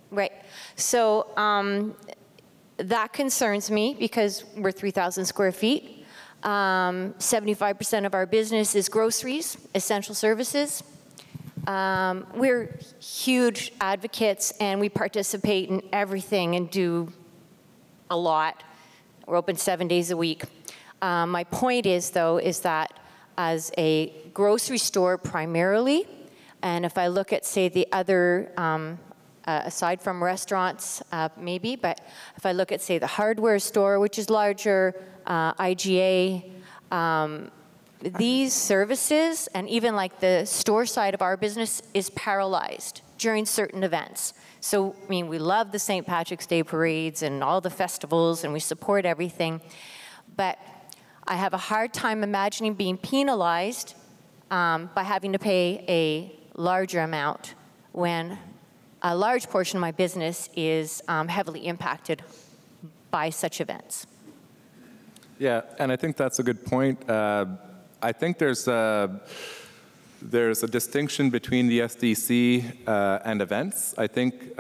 Right. So that concerns me because we're 3,000 square feet. 75% of our business is groceries, essential services. We're huge advocates and we participate in everything and do a lot. We're open 7 days a week. My point is, though, is that as a grocery store primarily, and if I look at, say, the other aside from restaurants, maybe, but if I look at, say, the hardware store, which is larger, IGA, these services, and even like the store side of our business is paralyzed during certain events. So, I mean, we love the St. Patrick's Day parades and all the festivals, and we support everything, but I have a hard time imagining being penalized by having to pay a larger amount when a large portion of my business is heavily impacted by such events. Yeah, and I think that's a good point. I think there's a distinction between the SDC and events. I think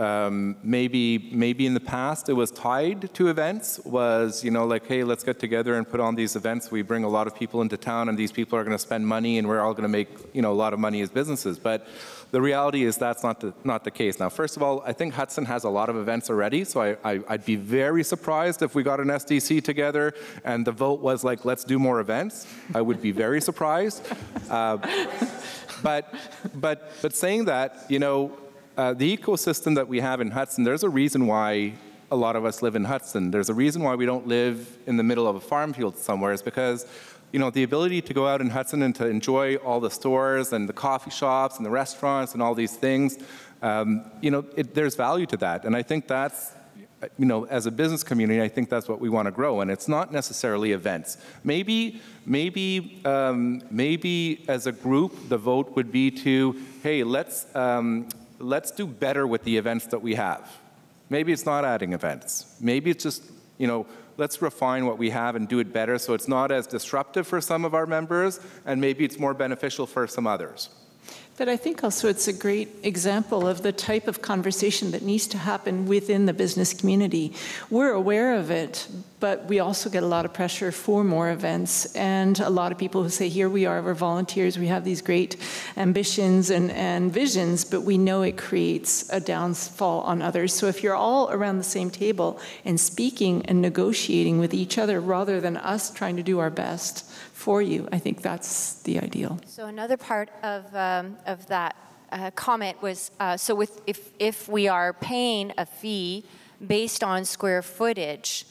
maybe in the past it was tied to events, was, you know, like, hey, let's get together and put on these events. We bring a lot of people into town and these people are going to spend money and we're all going to make, you know, a lot of money as businesses. But the reality is that's not the case. Now, first of all, I think Hudson has a lot of events already, so I'd be very surprised if we got an SDC together and the vote was like, let's do more events. I would be very surprised. But saying that, you know, the ecosystem that we have in Hudson, there's a reason why a lot of us live in Hudson. There's a reason why we don't live in the middle of a farm field somewhere. Is because, you know, the ability to go out in Hudson and to enjoy all the stores and the coffee shops and the restaurants and all these things, you know, there's value to that. And I think that's, you know, as a business community, I think that's what we want to grow. And it's not necessarily events. Maybe as a group, the vote would be to, hey, let's do better with the events that we have. Maybe it's not adding events. Maybe it's just, you know, let's refine what we have and do it better so it's not as disruptive for some of our members, and maybe it's more beneficial for some others. But I think also it's a great example of the type of conversation that needs to happen within the business community. We're aware of it, but we also get a lot of pressure for more events, and a lot of people who say, here we are, we're volunteers, we have these great ambitions and visions, but we know it creates a downfall on others. So if you're all around the same table and speaking and negotiating with each other rather than us trying to do our best for you, I think that's the ideal. So another part of that comment was, so if we are paying a fee based on square footage,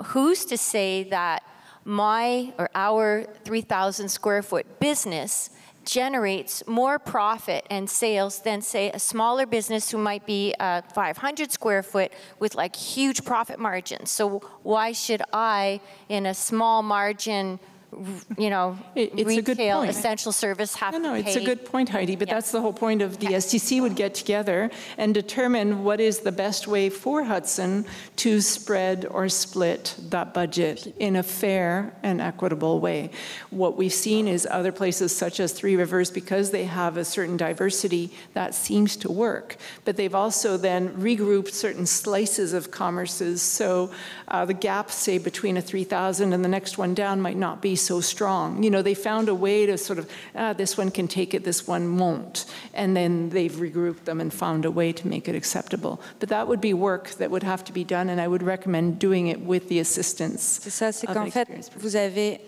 who's to say that my or our 3,000 square foot business generates more profit and sales than, say, a smaller business who might be 500 square foot with like huge profit margins? So why should I, in a small margin, you know, retail essential service have to pay? It's a good point, Heidi, but that's the whole point of the SDC would get together and determine what is the best way for Hudson to spread or split that budget in a fair and equitable way. What we've seen is other places such as Three Rivers, because they have a certain diversity, that seems to work. But they've also then regrouped certain slices of commerces, so the gap, say, between a 3,000 and the next one down might not be so strong. You know, they found a way to sort of, this one can take it, this one won't. And then they've regrouped them and found a way to make it acceptable. But that would be work that would have to be done, and I would recommend doing it with the assistance. C'est ça, c'est qu'en fait, vous avez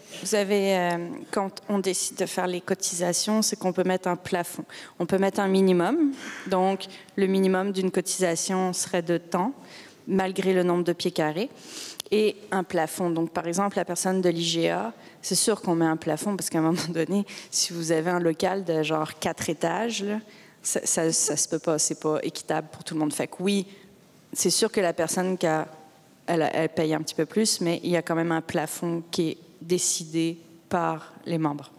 quand on décide de faire les cotisations, c'est qu'on peut mettre un plafond. On peut mettre un minimum, donc le minimum d'une cotisation serait de temps. malgré le nombre de pieds carrés, et un plafond. Donc, par exemple, la personne de l'IGA, c'est sûr qu'on met un plafond parce qu'à un moment donné, si vous avez un local de genre 4 étages, là, ça se peut pas, c'est pas équitable pour tout le monde. Fait que oui, c'est sûr que la personne elle paye un petit peu plus, mais il y a quand même un plafond qui est décidé par les membres.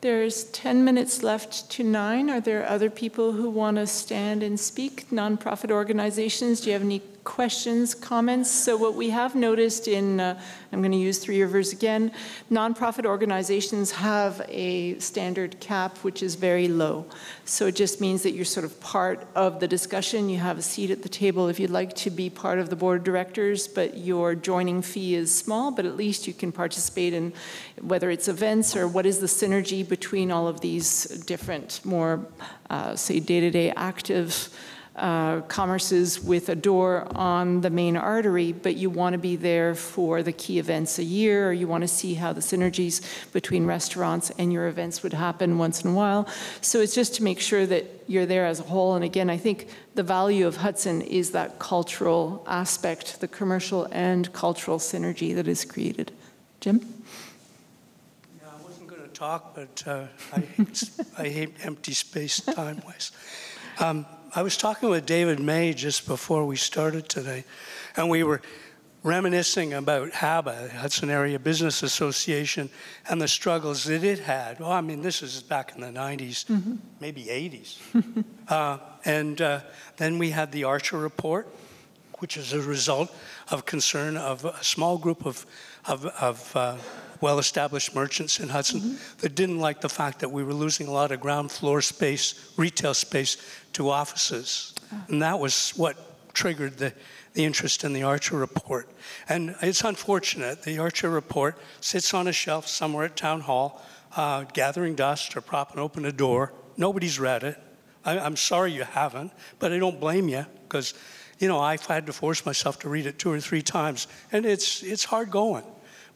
There's 10 minutes left to 9. Are there other people who want to stand and speak? Nonprofit organizations, do you have any questions, comments? So what we have noticed in, I'm going to use 3 rivers again, nonprofit organizations have a standard cap which is very low. So it just means that you're sort of part of the discussion. You have a seat at the table if you'd like to be part of the board of directors, but your joining fee is small, but at least you can participate in whether it's events or what is the synergy between all of these different, more, say, day-to-day active commerces with a door on the main artery, but you want to be there for the key events a year, or you want to see how the synergies between restaurants and your events would happen once in a while. So it's just to make sure that you're there as a whole. And again, I think the value of Hudson is that cultural aspect, the commercial and cultural synergy that is created. Jim? Yeah, I wasn't going to talk, but I hate empty space time-wise. I was talking with David May just before we started today, and we were reminiscing about HABA, Hudson Area Business Association, and the struggles that it had. Well, I mean, this is back in the 90s, maybe 80s. Then we had the Archer Report, which is a result of concern of a small group of well-established merchants in Hudson that didn't like the fact that we were losing a lot of ground floor space, retail space, to offices. And that was what triggered the interest in the Archer Report. And it's unfortunate. The Archer Report sits on a shelf somewhere at Town Hall, gathering dust or propping open a door. Nobody's read it. I'm sorry you haven't, but I don't blame you, because, you know, I've had to force myself to read it 2 or 3 times, and it's hard going.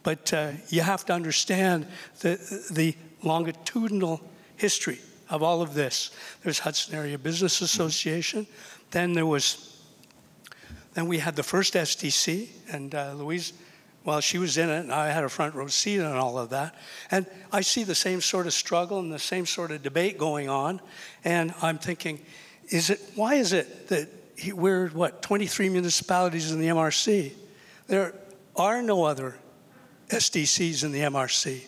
But you have to understand the longitudinal history of all of this. There's Hudson Area Business Association. Then we had the first SDC, and Louise, well, she was in it, and I had a front row seat on all of that. And I see the same sort of struggle and the same sort of debate going on. And I'm thinking, why is it that we're, 23 municipalities in the MRC? There are no other SDCs in the MRC.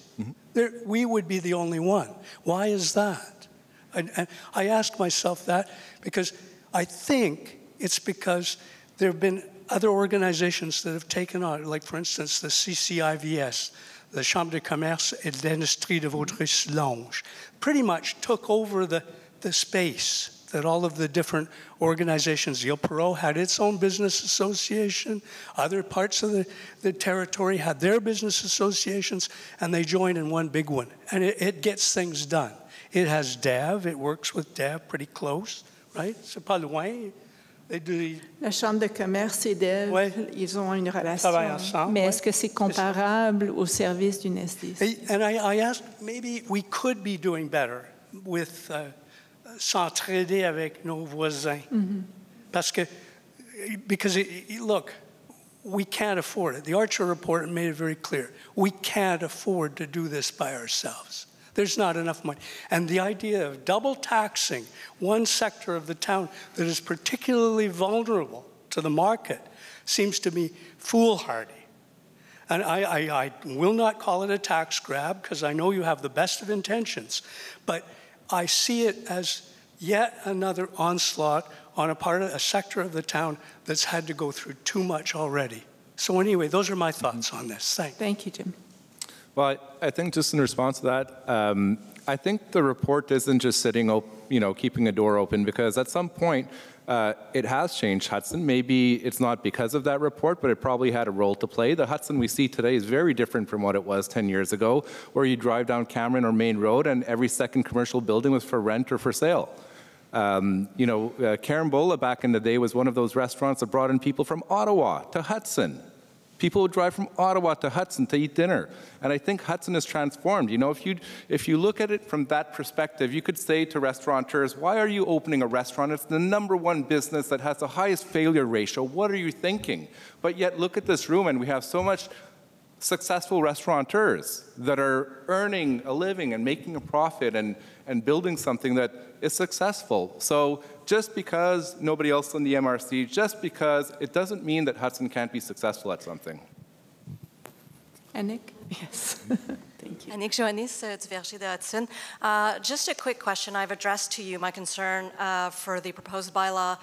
We would be the only one. Why is that? And I ask myself that because I think it's because there have been other organizations that have taken on, like, for instance, the CCIVS, the Chambre de Commerce et d'Industrie de Vaudreuil-Soulanges, pretty much took over the space that all of the different organizations, Ile Perrot had its own business association, other parts of the territory had their business associations, and they joined in one big one. And it gets things done. It has DAV, it works with DAV pretty close, right? C'est pas loin. La Chambre de commerce et d'EV, ils ont une relation. Mais est-ce que c'est comparable au service d'une SDC? And I asked, maybe we could be doing better with s'entraider avec nos voisins. Because look, we can't afford it. The Archer Report made it very clear. We can't afford to do this by ourselves. There's not enough money. And the idea of double taxing one sector of the town that is particularly vulnerable to the market seems to me foolhardy. And I will not call it a tax grab, because I know you have the best of intentions, but I see it as yet another onslaught on a sector of the town that's had to go through too much already. So anyway, those are my thoughts on this. Thank you, Jim. Well, I think just in response to that, I think the report isn't just sitting, keeping a door open, because at some point it has changed Hudson. Maybe it's not because of that report, but it probably had a role to play. The Hudson we see today is very different from what it was 10 years ago, where you drive down Cameron or Main Road and every second commercial building was for rent or for sale. Carambola back in the day was one of those restaurants that brought in people from Ottawa to Hudson. People would drive from Ottawa to Hudson to eat dinner. And I think Hudson is transformed. You know, if you look at it from that perspective, you could say to restaurateurs, why are you opening a restaurant? It's the #1 business that has the highest failure ratio. What are you thinking? But yet look at this room, and we have so much successful restaurateurs that are earning a living and making a profit and building something that is successful. So just because nobody else in the MRC, just because it doesn't mean that Hudson can't be successful at something. Annick? Yes. Thank you. Annick Joannis, du Verger de Hudson. Just a quick question. I've addressed to you my concern for the proposed bylaw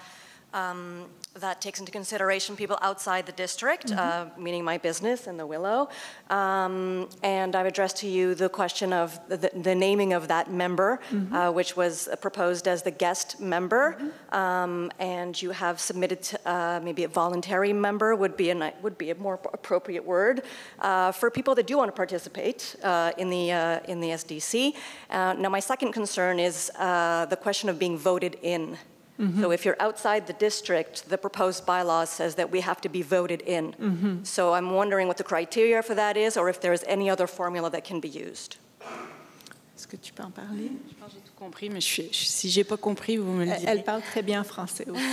that takes into consideration people outside the district, meaning my business and the Willow. And I've addressed to you the question of the naming of that member, which was proposed as the guest member. And you have submitted maybe a voluntary member would be a more appropriate word for people that do want to participate in the SDC. Now, my second concern is the question of being voted in. So if you're outside the district, the proposed bylaw says that we have to be voted in. So I'm wondering what the criteria for that is, or if there is any other formula that can be used. Est-ce que tu peux en parler? Je pense que j'ai tout compris, mais si j'ai pas compris, vous me le direz. Elle parle très bien français aussi.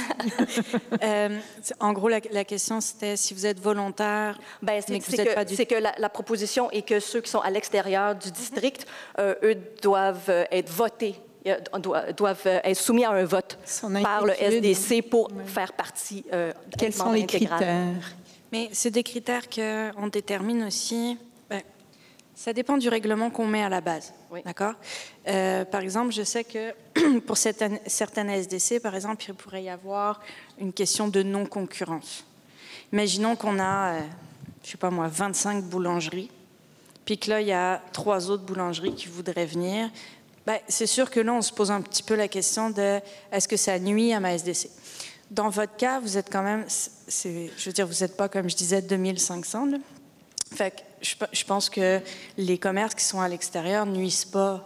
En gros, la question, c'était si vous êtes volontaire, mais que vous n'êtes pas du... C'est que la proposition est que ceux qui sont à l'extérieur du district, eux doivent être votés. Doivent être soumis à un vote par le SDC pour faire partie Quels sont les critères? Mais c'est des critères qu'on détermine aussi. Ça dépend du règlement qu'on met à la base. Oui. D'accord? Par exemple, je sais que pour certaines SDC, par exemple, il pourrait y avoir une question de non-concurrence. Imaginons qu'on a, je sais pas moi, 25 boulangeries, puis que là, il y a 3 autres boulangeries qui voudraient venir. C'est sûr que là, on se pose un petit peu la question de est-ce que ça nuit à ma SDC? Dans votre cas, vous êtes quand même, je veux dire, vous n'êtes pas, comme je disais, 2500. Là. Fait que je pense que les commerces qui sont à l'extérieur ne nuisent pas.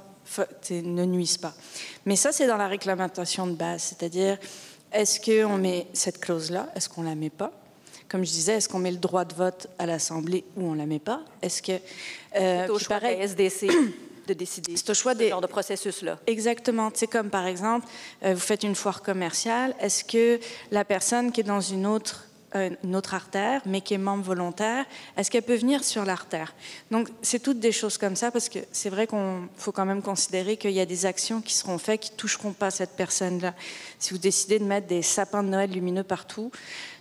Mais ça, c'est dans la réglementation de base. C'est-à-dire, est-ce qu'on met cette clause-là? Est-ce qu'on ne la met pas? Comme je disais, est-ce qu'on met le droit de vote à l'Assemblée ou on ne la met pas? Est-ce que... c'est au choix des SDC. De décider c'est au choix ce genre de processus-là. Exactement. C'est comme, par exemple, vous faites une foire commerciale. Est-ce que la personne qui est dans une autre artère, mais qui est membre volontaire, est-ce qu'elle peut venir sur l'artère? Donc, c'est toutes des choses comme ça, parce que c'est vrai qu'il faut quand même considérer qu'il y a des actions qui seront faites qui ne toucheront pas cette personne-là. Si vous décidez de mettre des sapins de Noël lumineux partout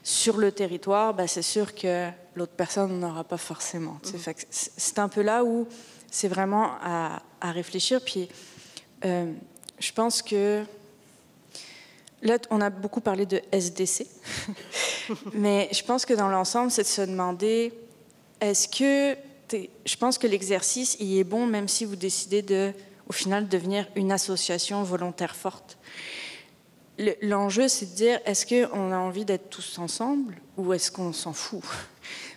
sur le territoire, c'est sûr que l'autre personne n'en aura pas forcément. C'est un peu là où c'est vraiment à réfléchir. Puis, je pense que là, on a beaucoup parlé de SDC, mais je pense que dans l'ensemble, c'est de se demander, est-ce que... Je pense que l'exercice, il est bon, même si vous décidez de, au final, devenir une association volontaire forte. L'enjeu, c'est de dire, est-ce qu'on a envie d'être tous ensemble ou est-ce qu'on s'en fout?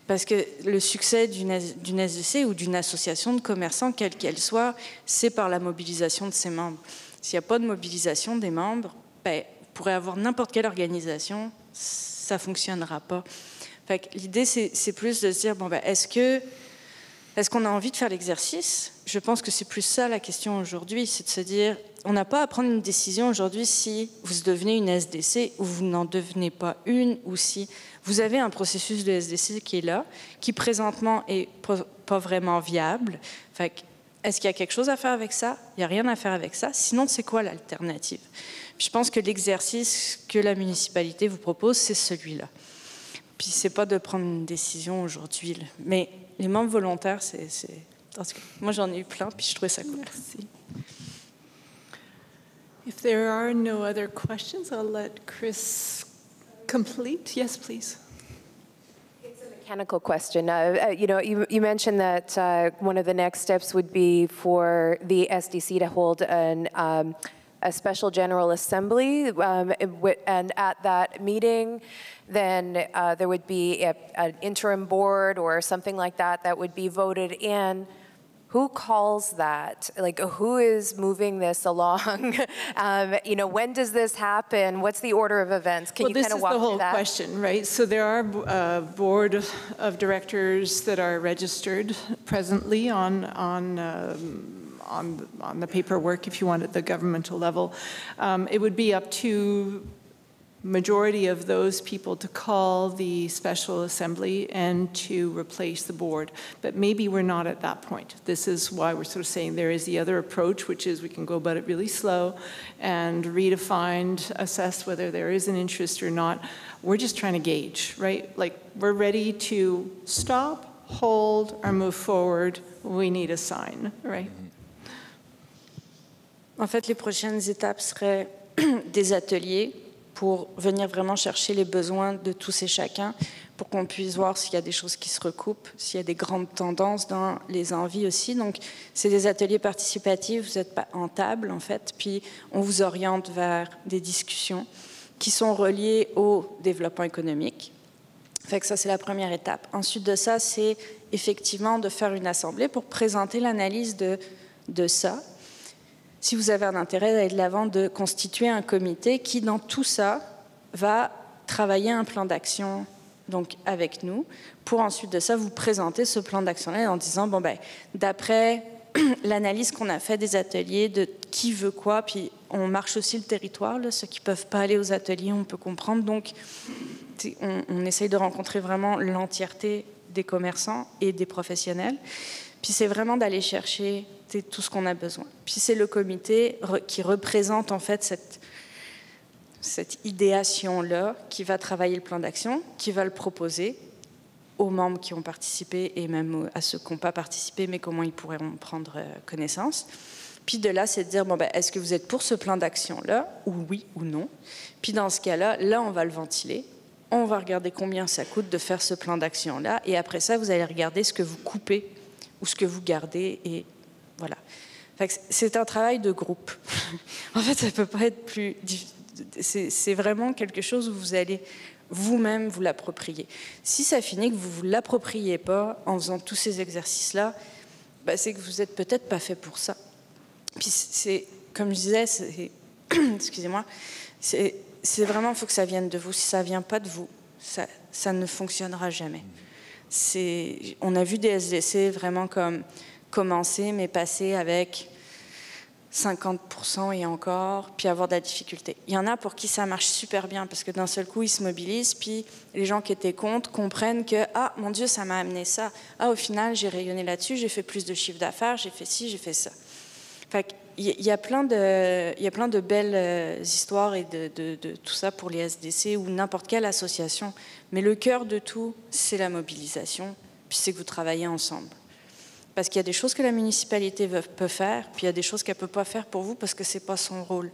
Parce que le succès d'une SDC ou d'une association de commerçants, quelle qu'elle soit, c'est par la mobilisation de ses membres. S'il n'y a pas de mobilisation des membres, vous pourrez avoir n'importe quelle organisation, ça ne fonctionnera pas. L'idée, c'est plus de se dire, est-ce qu'on a envie de faire l'exercice? Je pense que c'est plus ça la question aujourd'hui, c'est de se dire, on n'a pas à prendre une décision aujourd'hui si vous devenez une SDC ou vous n'en devenez pas une, ou si vous avez un processus de SDC qui est là, qui présentement est pas vraiment viable. Est-ce qu'il y a quelque chose à faire avec ça? Il n'y a rien à faire avec ça. Sinon, c'est quoi l'alternative? Je pense que l'exercice que la municipalité vous propose, c'est celui-là. Puis c'est pas de prendre une décision aujourd'hui, mais les membres volontaires, moi j'en ai eu plein, puis je trouvais ça cool. Merci. If there are no other questions, I'll let Chris complete. Yes, please. It's a mechanical question. You mentioned that one of the next steps would be for the SDC to hold a special general assembly, and at that meeting, then there would be an interim board or something like that would be voted in. who calls that? Like, who is moving this along? You know, when does this happen? What's the order of events? Can you kind of walk through that? Well, this is the whole question, right? So there are board of directors that are registered presently on the paperwork, if you want, at the governmental level. It would be up to majority of those people to call the special assembly and to replace the board. But maybe we're not at that point. This is why we're sort of saying there is the other approach, which is we can go about it really slow and redefine, assess whether there is an interest or not. We're just trying to gauge, right? Like, we're ready to stop, hold, or move forward. We need a sign, right? En fait, les prochaines étapes seraient des ateliers pour venir vraiment chercher les besoins de tous et chacun, pour qu'on puisse voir s'il y a des choses qui se recoupent, s'il y a des grandes tendances dans les envies aussi. Donc, c'est des ateliers participatifs, vous êtes en table en fait, puis on vous oriente vers des discussions qui sont reliées au développement économique. Fait que ça, c'est la première étape. Ensuite de ça, c'est effectivement de faire une assemblée pour présenter l'analyse de ça. Si vous avez un intérêt d'aller de l'avant, de constituer un comité qui, dans tout ça, va travailler un plan d'action donc avec nous, pour ensuite de ça vous présenter ce plan d'action-là en disant, bon ben, d'après l'analyse qu'on a fait des ateliers, de qui veut quoi, puis on marche aussi le territoire, là, ceux qui ne peuvent pas aller aux ateliers, on peut comprendre, donc on essaye de rencontrer vraiment l'entièreté des commerçants et des professionnels, puis c'est vraiment d'aller chercher tout ce qu'on a besoin. Puis c'est le comité qui représente en fait cette idéation-là, qui va travailler le plan d'action, qui va le proposer aux membres qui ont participé et même à ceux qui n'ont pas participé, mais comment ils pourraient en prendre connaissance. Puis de là, c'est de dire, bon, ben, est-ce que vous êtes pour ce plan d'action-là, ou oui ou non? Puis dans ce cas-là, là, on va le ventiler. On va regarder combien ça coûte de faire ce plan d'action-là. Et après ça, vous allez regarder ce que vous coupez ou ce que vous gardez et voilà. C'est un travail de groupe. En fait, ça ne peut pas être plus... C'est vraiment quelque chose où vous allez vous-même vous l'approprier. Si ça finit que vous ne vous l'appropriez pas en faisant tous ces exercices-là, ben c'est que vous n'êtes peut-être pas fait pour ça. Puis c'est, comme je disais, excusez-moi, c'est vraiment, il faut que ça vienne de vous. Si ça ne vient pas de vous, ça ne fonctionnera jamais. On a vu des SDC vraiment comme commencer, mais passer avec 50% et encore, puis avoir de la difficulté. Il y en a pour qui ça marche super bien, parce que d'un seul coup, ils se mobilisent, puis les gens qui étaient contre comprennent que « Ah, mon Dieu, ça m'a amené ça. Ah, au final, j'ai rayonné là-dessus, j'ai fait plus de chiffre d'affaires, j'ai fait ci, j'ai fait ça. » Il y a plein de belles histoires et de tout ça pour les SDC ou n'importe quelle association. Mais le cœur de tout, c'est la mobilisation, puis c'est que vous travaillez ensemble. Parce qu'il y a des choses que la municipalité peut faire, puis il y a des choses qu'elle ne peut pas faire pour vous parce que ce n'est pas son rôle.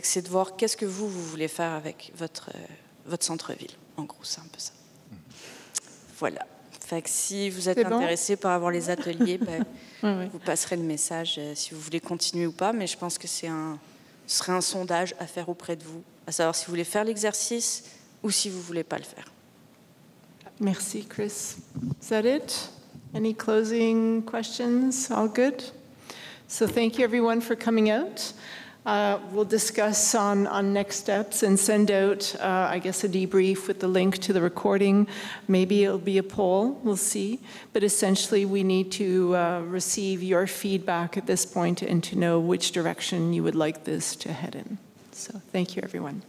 C'est de voir qu'est-ce que vous voulez faire avec votre centre-ville. En gros, c'est un peu ça. Voilà. Fait que si vous êtes intéressé par avoir les ateliers, ben, vous passerez le message si vous voulez continuer ou pas, mais je pense que ce serait un sondage à faire auprès de vous, à savoir si vous voulez faire l'exercice ou si vous ne voulez pas le faire. Merci, Chris. Is that it? Any closing questions? All good? So thank you, everyone, for coming out. We'll discuss on next steps and send out, I guess, a debrief with the link to the recording. Maybe it'll be a poll. We'll see. But essentially, we need to receive your feedback at this point and to know which direction you would like this to head in. So thank you, everyone.